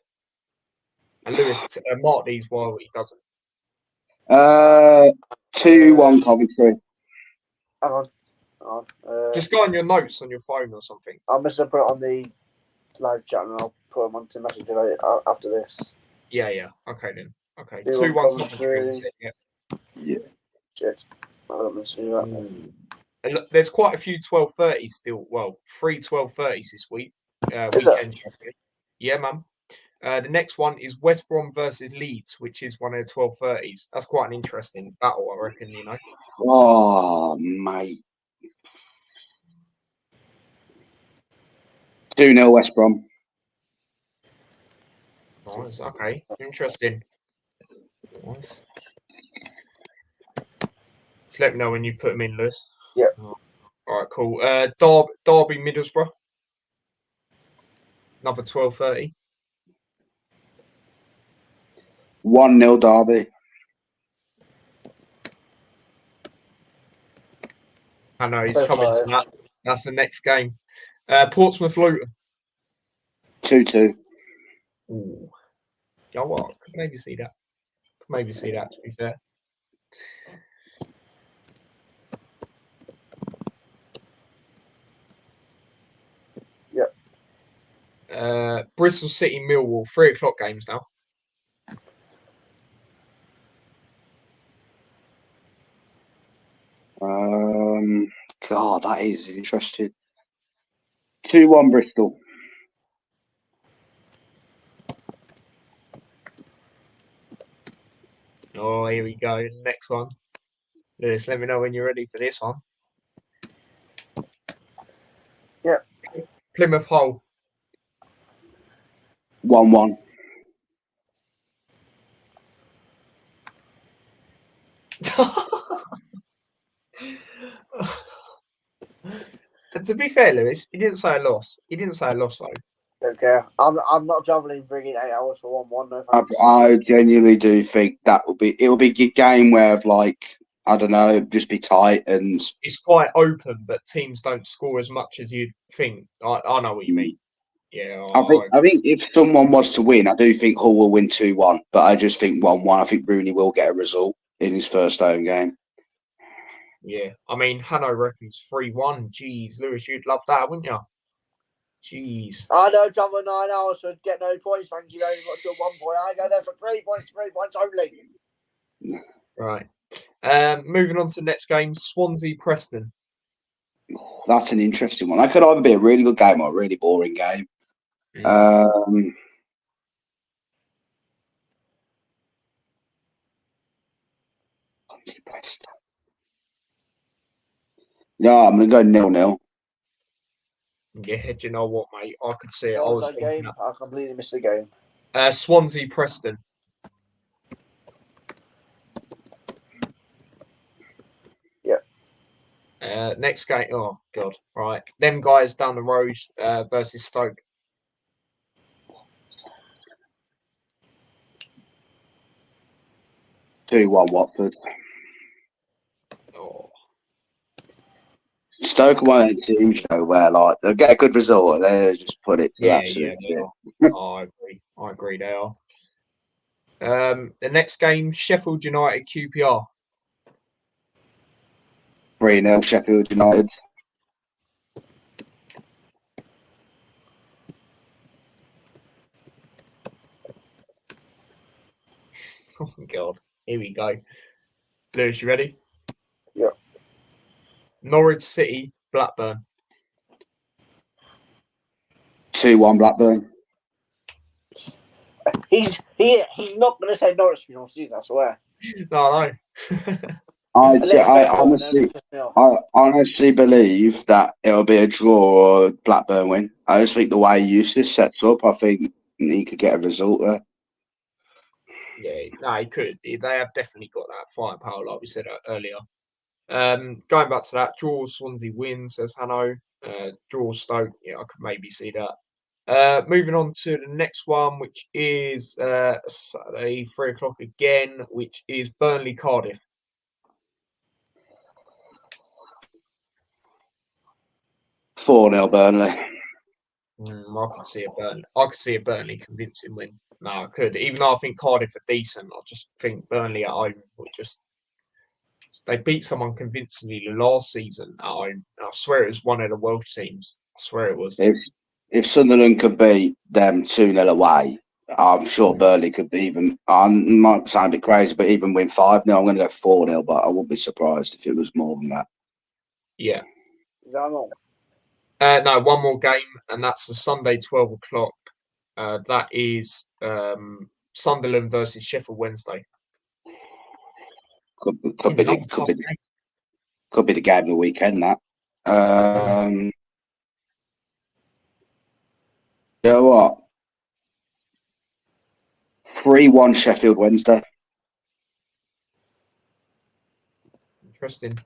And Lewis mark these while he doesn't. 2-1 Coventry. Hang on. Just go on your notes on your phone or something. I must have put it on the live chat and I'll put them onto message after this. Yeah. Okay then. Okay. 2-1 Coventry. Yeah. Shit. I don't want to see that. And look, there's quite a few 12:30s still. Well, 3 12:30s this week. Weekend. Yeah, man. The next one is West Brom versus Leeds, which is one of the 12:30s. That's quite an interesting battle, I reckon, you know. Oh, mate. 2-0 West Brom. Nice, okay. Interesting. Nice. Just let me know when you put them in, Lewis. Yeah. All right, cool. Derby Middlesbrough. Another 12:30. 1-0 Derby. I know he's coming to that. That's the next game. Portsmouth Luton. 2-2. Ooh. You know what? Could maybe see that. To be fair. Yep. Bristol City Millwall, 3 o'clock games now. God, that is interesting. 2-1 Bristol. Oh, here we go. Next one. Lewis, let me know when you're ready for this one. Yeah. Plymouth Hull. 1-1. To be fair, Lewis, he didn't say a loss. Though. Don't care. I'm not travelling frigging 8 hours for 1-1. No thanks. I genuinely do think it will be a game where like I don't know, just be tight and it's quite open, but teams don't score as much as you'd think. I know what you mean. Yeah, I think if someone was to win, I do think Hull will win 2-1, but I just think 1-1. I think Rooney will get a result. in his first home game. Yeah, I mean, Hanno reckons 3-1. Jeez, Lewis, you'd love that, wouldn't you? Jeez. I know, John, 9 hours would get no points. Thank you very much. At 1 point, I go there for 3 points. 3 points only. Right. Moving on to the next game, Swansea Preston. That's an interesting one. That could either be a really good game or a really boring game. Yeah, I'm going to go 0-0. Yeah, do you know what, mate? I could see it. I was thinking game. I completely missed the game. Swansea Preston. Yeah. Next game. Oh God! Right, them guys down the road versus Stoke. Two 1 Watford. Oh. Stoke are one of the teams, where like they'll get a good result and they just put it to absolute They are. Oh, I agree. They are. The next game, Sheffield United QPR. 3-0 Sheffield United. Oh my God! Here we go. Lewis, you ready? Yeah. Norwich City, Blackburn. 2-1 Blackburn. He's not going to say Norwich for season, I swear. No. I honestly believe that it'll be a draw or a Blackburn win. I just think the way Eustace sets up, I think he could get a result there. Yeah, no, he could. They have definitely got that firepower, like we said earlier. Going back to that, draw Swansea win, says Hanno. Draw Stoke, yeah, I could maybe see that. Moving on to the next one, which is Saturday, 3 o'clock again, which is Burnley Cardiff. 4-0 Burnley. I could see a Burnley convincing win. No, I could. Even though I think Cardiff are decent, I just think Burnley at home would just. They beat someone convincingly last season at home. I swear it was one of the Welsh teams. I swear it was. If Sunderland could beat them 2-0 away, I'm sure Burnley could even. I might sound a bit crazy, but even win 5-0. I'm going to go 4-0, but I wouldn't be surprised if it was more than that. Yeah. Is that all? No, one more game, and that's the Sunday 12 o'clock. That is Sunderland versus Sheffield Wednesday. Could be the game of the weekend. That. You know what? 3-1 Sheffield Wednesday. Interesting.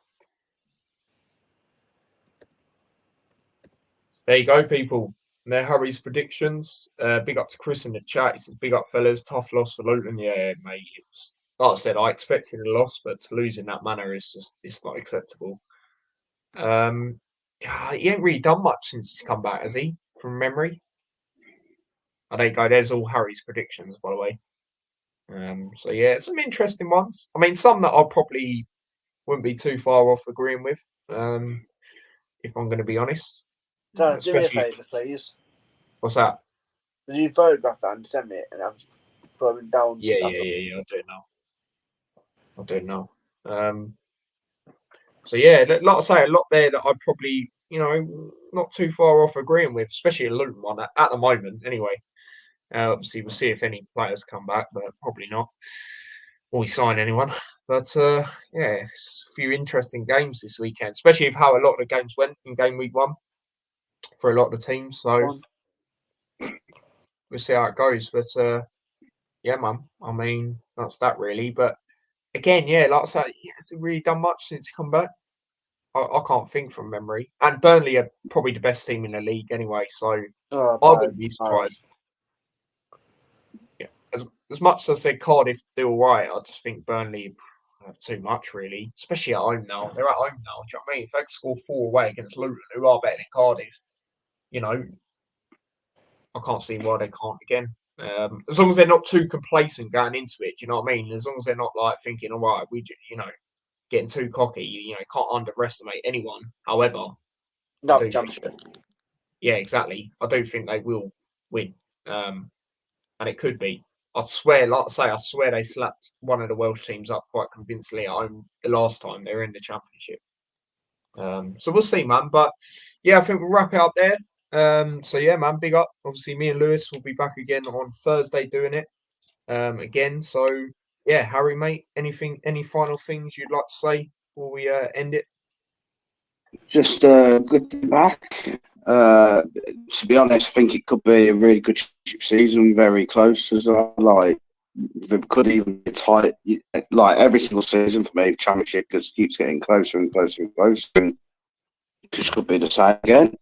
There you go, people. They're Harry's predictions. Big up to Chris in the chat. He says, big up, fellas. Tough loss for Luton. Yeah, mate. It was, like I said, I expected a loss, but to lose in that manner is just, it's not acceptable. He ain't really done much since he's come back, has he? From memory. There you go. There's all Harry's predictions, by the way. So, yeah, some interesting ones. I mean, some that I probably wouldn't be too far off agreeing with, if I'm going to be honest. So, do me a favour, please. What's that? Did you photograph that and send me it? And I'll just put it down. Yeah. I'll do it now. So, yeah, like I say, a lot there that I probably, not too far off agreeing with, especially a Luton one at the moment, anyway. Obviously, we'll see if any players come back, but probably not. Or we sign anyone. But, it's a few interesting games this weekend, especially with how a lot of the games went in game week 1 for a lot of the teams. So, we'll see how it goes. But, yeah, man, I mean, that's that really. But, again, yeah, like I said, he hasn't really done much since he come back. I can't think from memory. And Burnley are probably the best team in the league anyway, so I wouldn't be surprised. Yeah, as much as I said Cardiff do all right, I just think Burnley have too much, really, especially at home now. They're at home now, do you know what I mean? If they score 4 away against Luton, who are better than Cardiff, I can't see why they can't again. As long as they're not too complacent going into it, do you know what I mean? As long as they're not like thinking, all right, getting too cocky, can't underestimate anyone. However, Not the championship. Yeah, exactly. I do think they will win, and it could be. I swear, like I say, I swear they slapped one of the Welsh teams up quite convincingly at home the last time they were in the championship. So we'll see, man. But yeah, I think we'll wrap it up there. So yeah, man, big up. Obviously, me and Lewis will be back again on Thursday doing it again. So yeah, Harry, mate, any final things you'd like to say before we end it? Just good to be back. To be honest, I think it could be a really good season, very close as well. Like, it could even be tight. Like, every single season for me, the championship just keeps getting closer and closer and closer, and just could be the same again.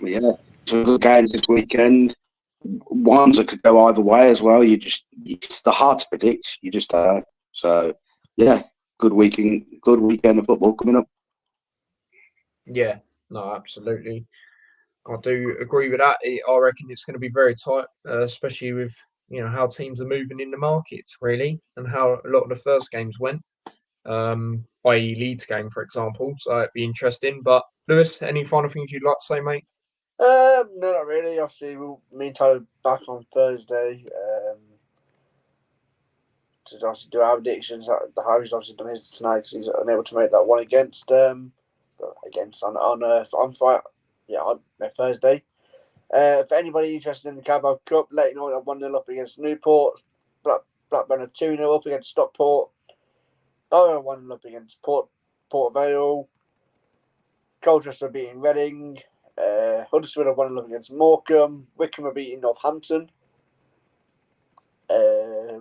Yeah, some good games this weekend. Ones that could go either way as well. It's hard to predict. You just don't know. So yeah, good weekend of football coming up. Yeah, no, absolutely. I do agree with that. I reckon it's going to be very tight, especially with how teams are moving in the markets, really, and how a lot of the first games went. I.e. Leeds game, for example. So it'd be interesting. But Lewis, any final things you'd like to say, mate? No, not really. Obviously, me and Tyler back on Thursday. To obviously do our predictions. The Harry's obviously done his tonight because he's unable to make that one against on Thursday. For anybody interested in the Carabao Cup, let you know that 1-0 up against Newport, Blackburn are 2-0 up against Stockport, Borough 1-0 up against Port Vale, Colchester are beating Reading, Huddersfield are 1-0 up against Morecambe, Wickham are beating Northampton,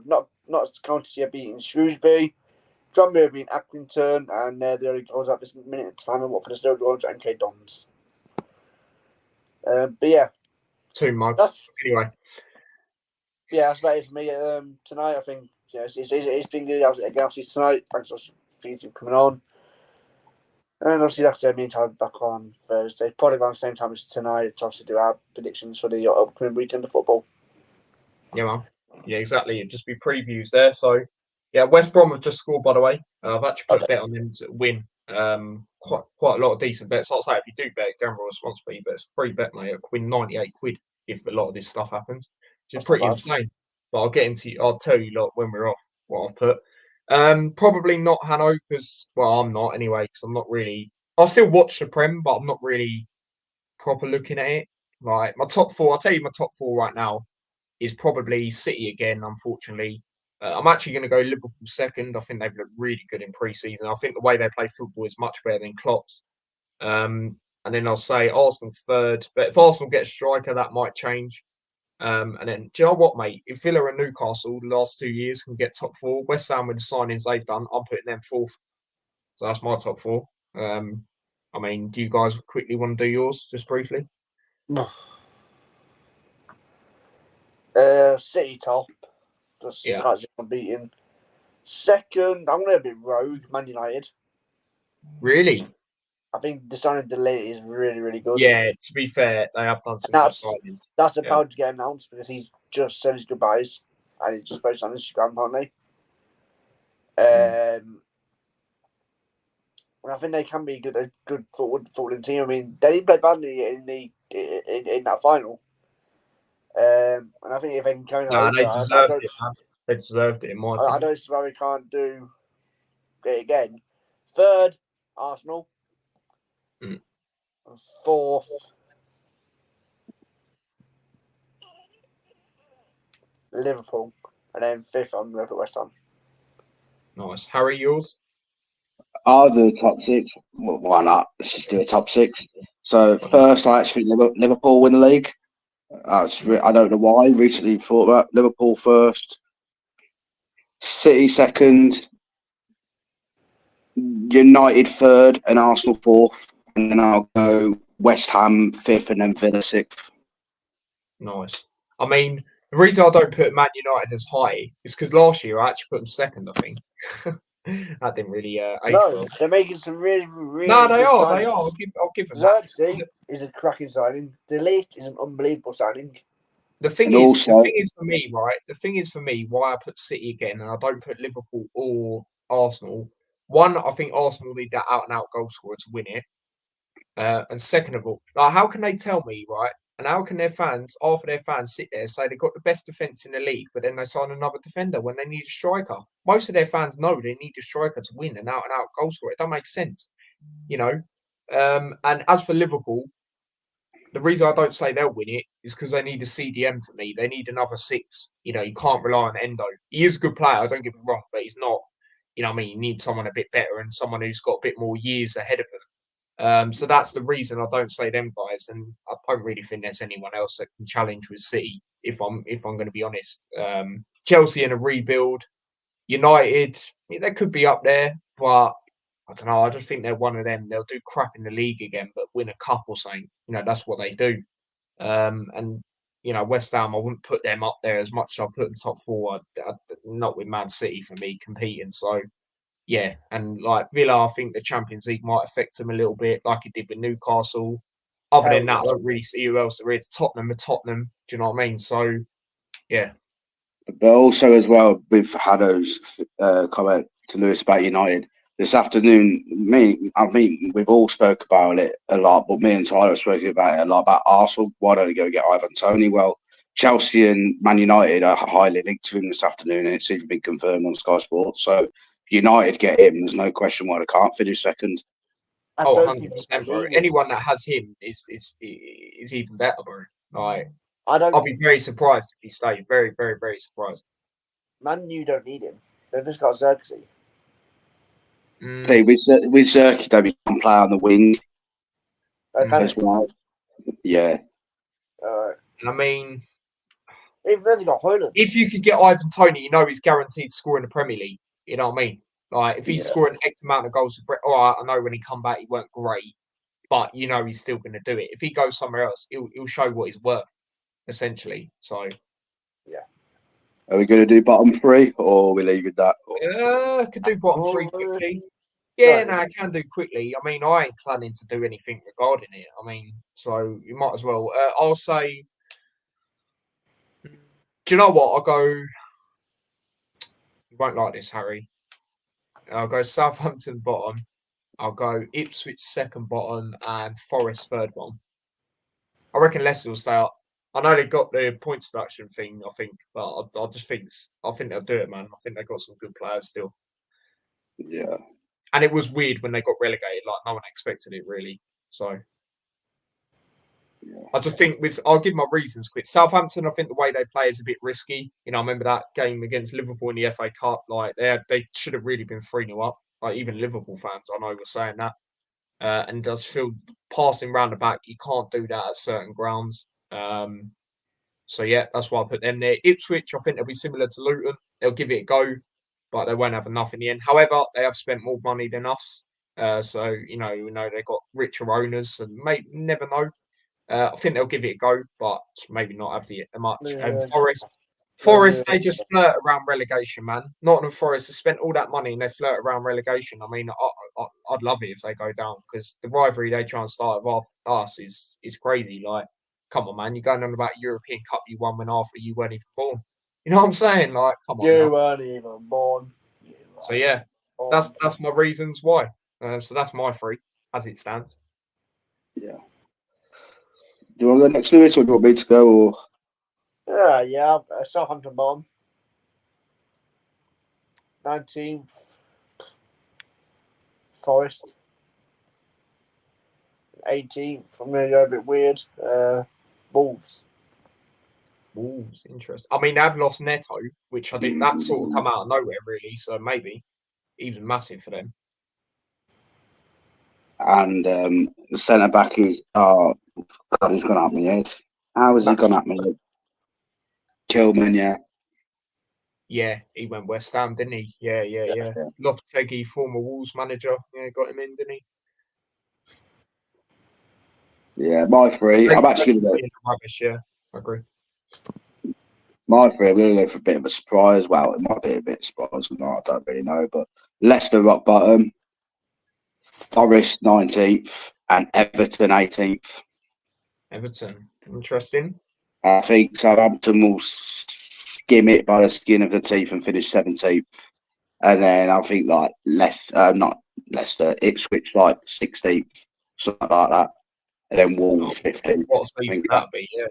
not County are beating Shrewsbury, Tranmere are beating Accrington, and the only goals at this minute in time are Watford still going to MK Dons. But yeah. 2 mugs. Anyway. Yeah, that's about it for me tonight. I think it's been good. Obviously tonight. Thanks for coming on. And obviously, like I said, me and Tyler back on Thursday. Probably around the same time as tonight to obviously do our predictions for the upcoming weekend of football. Yeah, man. Yeah, exactly. It'd just be previews there. So, yeah, West Brom have just scored, by the way. I've actually put a bet on them to win. Quite a lot of decent bets. Like I say, if you do bet, gamble responsibly, but it's a free bet, mate. It'll win 98 quid if a lot of this stuff happens. Which is pretty insane. But I'll tell you lot when we're off what I've put. Probably not Hanover's. Well, I'm not anyway, because I'm not really. I'll still watch the Prem, but I'm not really proper looking at it. Like my top 4, I'll tell you my top 4 right now is probably City again, unfortunately. I'm actually going to go Liverpool second. I think they've looked really good in pre-season. I think the way they play football is much better than Klopp's. And then I'll say Arsenal third. But if Arsenal get a striker, that might change. And then, do you know what, mate? If Villa and Newcastle the last 2 years can get top 4, West Ham with the signings they've done, I'm putting them 4th. So that's my top 4. I mean, do you guys quickly want to do yours, just briefly? City top. Just yeah. Unbeaten. Second, I'm going to be rogue, Man United. Really? I think the signing delay is really, really good. Yeah, to be fair, they have done some good signings. That's about to get announced because he's just said his goodbyes and he's just posted on Instagram, apparently. And I think they can be a good footballing team. I mean, they didn't play badly in that final. And I think if they can carry that they deserved it, man. They deserved it, in my opinion. I don't see why we can't do it again. Third, Arsenal. 4th, Liverpool. And then 5th, I'm going to put West Ham. Nice. Harry, yours? I'll do a top 6. Well, why not? Let's just do a top 6. So first, I actually think Liverpool win the league. I don't know why. Recently thought about Liverpool first, City second, United third, and Arsenal 4th. And then I'll go West Ham 5th, and then Villa 6th. Nice. I mean, the reason I don't put Man United as high is because last year I actually put them second, I think. That didn't really well. They're making some really, really No, they are. signings. They are. I'll give them Xerxes is a cracking signing. Delete is an unbelievable signing. The thing And is, the also, thing is for me, right? The thing is for me, why I put City again and I don't put Liverpool or Arsenal. One, I think Arsenal need that out and out goal scorer to win it. And second of all, like, how can they tell me, right? And how can their fans, half of their fans, sit there and say they've got the best defense in the league, but then they sign another defender when they need a striker? Most of their fans know they need a striker to win an out and out goal scorer. It don't make sense, you know. And as for Liverpool, the reason I don't say they'll win it is because they need a CDM for me. They need another six. You know, you can't rely on Endo. He is a good player, don't get me wrong, but he's not, you know what I mean? You need someone a bit better and someone who's got a bit more years ahead of them. So that's the reason I don't say them guys, and I don't really think there's anyone else that can challenge with City. If I'm going to be honest, Chelsea in a rebuild, United, they could be up there, but I don't know. I just think they're one of them. They'll do crap in the league again, but win a cup or something. You know, that's what they do. And you know, West Ham, I wouldn't put them up there as much as I put them top four. Not with Man City for me competing. So yeah, and like Villa, I think the Champions League might affect them a little bit, like it did with Newcastle. Other than that, I don't really see who else there is. Tottenham are Tottenham. Do you know what I mean? So yeah. but also as well, with Haddo's comment to Lewis about United this afternoon, I mean, we've all spoke about it a lot, but me and Tyler have spoken about it a lot about Arsenal. Why don't they go get Ivan Toney? Well, Chelsea and Man United are highly linked to him this afternoon, and it's even been confirmed on Sky Sports. So United get him. There's no question why they can't finish second. I Oh, don't 100%, think bro. they need him. Anyone that has him is even better, bro. Like, I don't. I'll be very surprised if he stays. Very, very, very surprised. Man, you don't need him. They've just got Xerxes. See, with Zerky, though, he can play on the wing as well. Yeah. I mean, They've really got Hoyland. if you could get Ivan Toney, you know he's guaranteed to score in the Premier League. You know what I mean? Like, if he's scoring X amount of goals, all right, I know when he come back he weren't great, but you know he's still going to do it. If he goes somewhere else, he'll show what he's worth, essentially. So, yeah. Are we going to do bottom three, or are we leaving that? Could do bottom three quickly. Yeah, no, I can do quickly. I mean, I ain't planning to do anything regarding it. I mean, so you might as well. I'll say, do you know what? I'll go. You won't like this, Harry. I'll go Southampton bottom. I'll go Ipswich second bottom and Forest third bottom. I reckon Leicester will stay up. I know they got the points deduction thing, I think, but I just think they'll do it, man. I think they've got some good players still. Yeah. And it was weird when they got relegated. Like, no one expected it, really. So, I just think I'll give my reasons quick. Southampton, I think the way they play is a bit risky. You know, I remember that game against Liverpool in the FA Cup. Like, they should have really been 3-0 up. Like, even Liverpool fans, I know, were saying that. And I just feel passing round the back, you can't do that at certain grounds. So, yeah, that's why I put them there. Ipswich, I think they'll be similar to Luton. They'll give it a go, but they won't have enough in the end. However, they have spent more money than us. So, you know they've got richer owners and never know. I think they'll give it a go, but maybe not have the much. And Forest, they just flirt around relegation, man. Nottingham Forest have spent all that money and they flirt around relegation. I mean, I'd love it if they go down because the rivalry they try and start with us is crazy. Like, come on, man, you're going on about European Cup you won when after you weren't even born. You know what I'm saying? Like, come on. You weren't even born. So yeah, that's my reasons why. So that's my three as it stands. Yeah. Do you want to go next, Lewis, or do you want me to go? Or yeah, Southampton bottom. 19th, Forest. 18th, I'm going to go a bit weird. Wolves. Wolves, interesting. I mean, they've lost Neto, which I think that sort of come out of nowhere, really. So maybe even massive for them. And the centre back is God, he's gone at my head. How has he gone at my head? Tillman, yeah. Yeah, he went West Ham, didn't he? Yeah. Lopetegui, former Wolves manager, got him in, didn't he? Yeah, my three. I'm actually going to go. Rubbish, yeah, I agree. My three, I'm going to go for a bit of a surprise. Well, it might be a bit of a surprise, I don't really know. But Leicester rock bottom, Forest 19th, and Everton 18th. Everton, interesting. I think Southampton will skim it by the skin of the teeth and finish 17th. And then I think like not Leicester, Ipswich like 16th, something like that. And then Wolves 15th. What a season that'd be, yeah.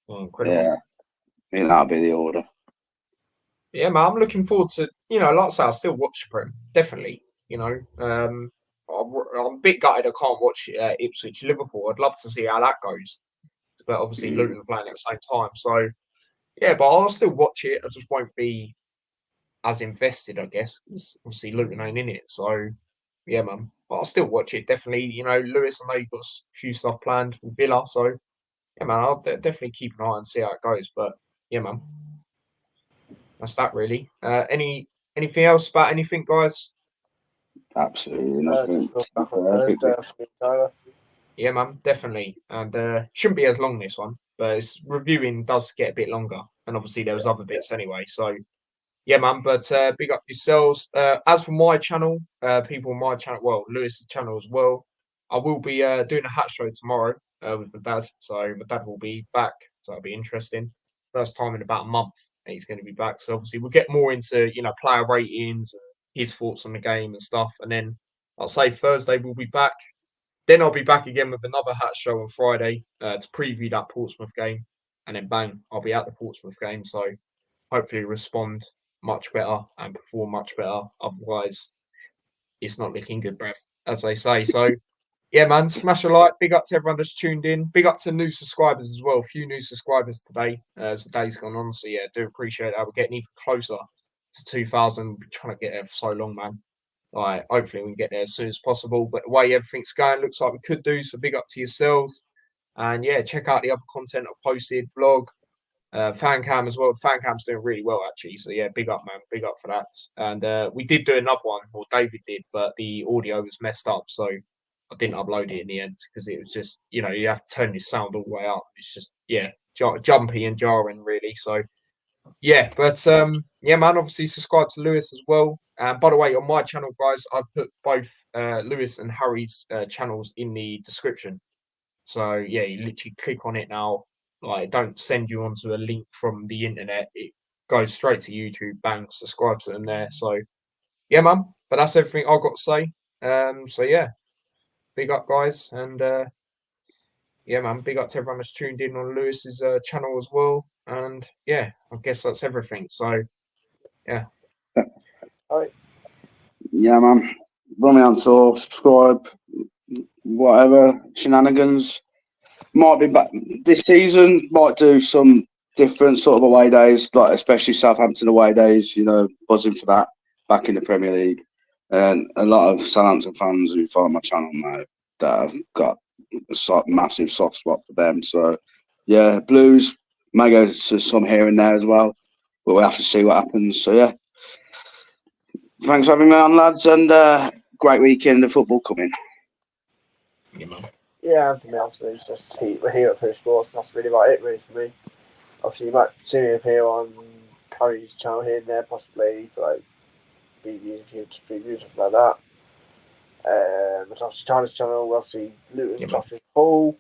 Oh, incredible. Yeah, I think that'll be the order. Yeah, man, I'm looking forward to, like I say, I'll still watch the Prem, definitely. I'm a bit gutted I can't watch Ipswich Liverpool. I'd love to see how that goes, but obviously Luton are playing at the same time. So yeah, but I'll still watch it. I just won't be as invested, I guess, because obviously Luton ain't in it. So yeah, man, but I'll still watch it definitely. Lewis, I know you've got a few stuff planned with Villa, so yeah, man, I'll definitely keep an eye and see how it goes. But yeah, man. That's that really. Anything else about anything, guys? Absolutely nothing. Just look back on Thursday. Yeah, man, definitely. And shouldn't be as long this one, but reviewing does get a bit longer. And obviously there was other bits anyway. So yeah, man. But big up yourselves. As for my channel, people on my channel, well, Lewis's channel as well. I will be doing a hat show tomorrow with my dad. So my dad will be back. So that'll be interesting. First time in about a month that he's going to be back. So obviously we'll get more into player ratings, his thoughts on the game and stuff. And then I'll say Thursday we'll be back. Then I'll be back again with another hat show on Friday to preview that Portsmouth game. And then bang, I'll be at the Portsmouth game. So hopefully respond much better and perform much better. Otherwise, it's not looking good, bruv, as they say. So yeah, man, smash a like. Big up to everyone that's tuned in. Big up to new subscribers as well. A few new subscribers today as the day's gone on. So yeah, do appreciate that. We're getting even closer to 2,000. We're trying to get there for so long, man. Like, hopefully we can get there as soon as possible. But the way everything's going, looks like we could do. So big up to yourselves. And yeah, check out the other content I've posted, blog, fan cam as well. Fan cam's doing really well actually. So yeah, big up, man. Big up for that. And we did do another one, or David did, but the audio was messed up. So I didn't upload it in the end because it was just, you have to turn your sound all the way up. It's just, yeah, jumpy and jarring really. So yeah, but yeah, man, obviously subscribe to Lewis as well. And by the way, on my channel, guys, I've put both Lewis and Harry's channels in the description. So yeah, you literally click on it now. Like, don't send you onto a link from the internet. It goes straight to YouTube. Bang, subscribe to them there. So yeah, man. But that's everything I've got to say. So yeah, big up, guys, and yeah, man, big up to everyone that's tuned in on Lewis's channel as well. And yeah, I guess that's everything. So yeah. All right. Yeah, man. Run me on tour, subscribe, whatever shenanigans. Might be back this season. Might do some different sort of away days, like especially Southampton away days. Buzzing for that back in the Premier League. And a lot of Southampton fans who follow my channel now that have got a massive soft spot for them. So yeah, Blues may go to some here and there as well, but we'll have to see what happens. So yeah, thanks for having me on, lads, and great weekend of football coming. Yeah, man. Yeah, and for me, obviously, it's just we're here at Pure Sports. That's really about it, really, for me. Obviously, you might see me appear on Carrie's channel here and there, possibly for like previews, something like that. But obviously, China's channel, obviously, Luton, obviously, Paul.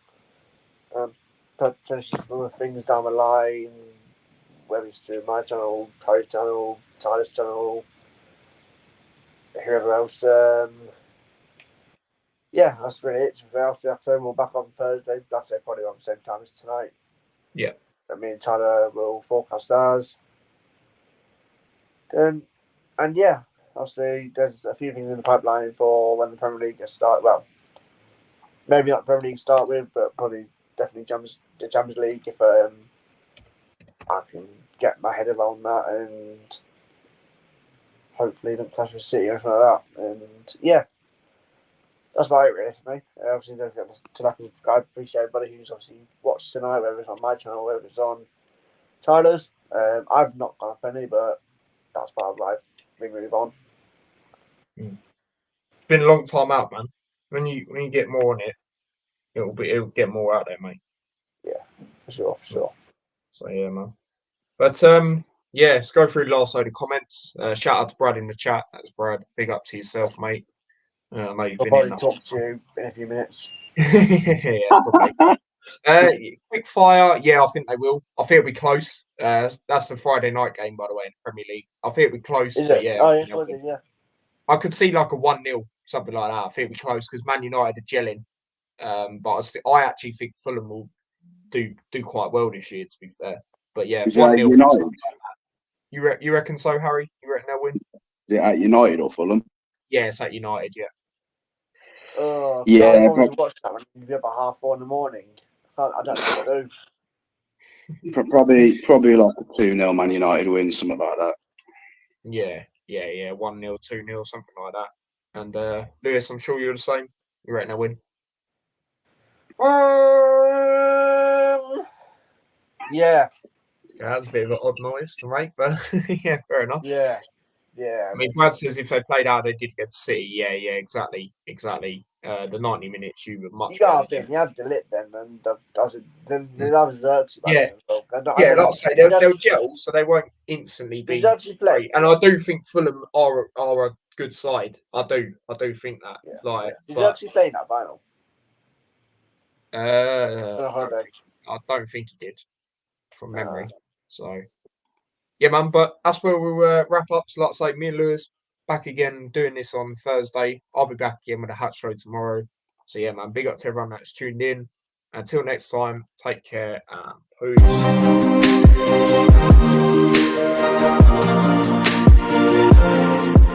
Potentially some other things down the line, whether it's through my channel, Carrie's channel, China's channel, whoever else. Yeah, that's really it. For the episode, we're back on Thursday. Like I say, probably on the same time as tonight. Yeah. Me and Tyler will forecast ours. And yeah, obviously, there's a few things in the pipeline for when the Premier League gets started. Well, maybe not Premier League to start with, but probably definitely the Champions League if I can get my head around that and hopefully don't clash with City or anything like that. And yeah. That's about it, really, for me. Obviously, don't forget to like and subscribe. Appreciate everybody who's obviously watched tonight, whether it's on my channel, whether it's on Tyler's. I've not got a penny, but that's part of life. We move on. It's been a long time out, man. When you get more on it, it'll get more out there, mate. Yeah, for sure. So yeah, man. But yeah, let's go through the last load of comments. Shout out to Brad in the chat. That's Brad. Big up to yourself, mate. I know you've I'll been probably in talk to you in a few minutes. Yeah, probably. Quick fire. Yeah, I think they will. I think it'll be close. That's the Friday night game, by the way, in the Premier League. I think it'll be close, Is but it? yeah. Oh, yeah, was it? Yeah. I could see like a 1-0, something like that. I think it'll be close because Man United are gelling. But I actually think Fulham will do quite well this year, to be fair. But yeah, 1-0. United? Like you reckon so, Harry? You reckon they'll win? Yeah, at United or Fulham? Yeah, it's at United, yeah. Oh, Yeah, I always watch that when it'd be about 4:30 in the morning. I don't know what to do. Probably like a 2-0 Man United win, something like that. Yeah. 1-0, 2-0, something like that. And Lewis, I'm sure you're the same. You reckon they'll win? Yeah. That's a bit of an odd noise to make, but yeah, fair enough. Yeah. I mean, Brad says if they played how they did against City, yeah, exactly. The 90 minutes you were much You got better. to you have the lip then, and the others Xerxes. Yeah. Like Like I say, they'll gel, so they won't instantly be great. And I do think Fulham are a good side. I do think that. Yeah. Like, He's but, actually playing that final. I don't think he did from memory. So, yeah, man. But that's where we'll wrap up. So, like I say, me and Lewis back again doing this on Thursday. I'll be back again with a Hat Show tomorrow. So, yeah, man. Big up to everyone that's tuned in. Until next time, take care and peace.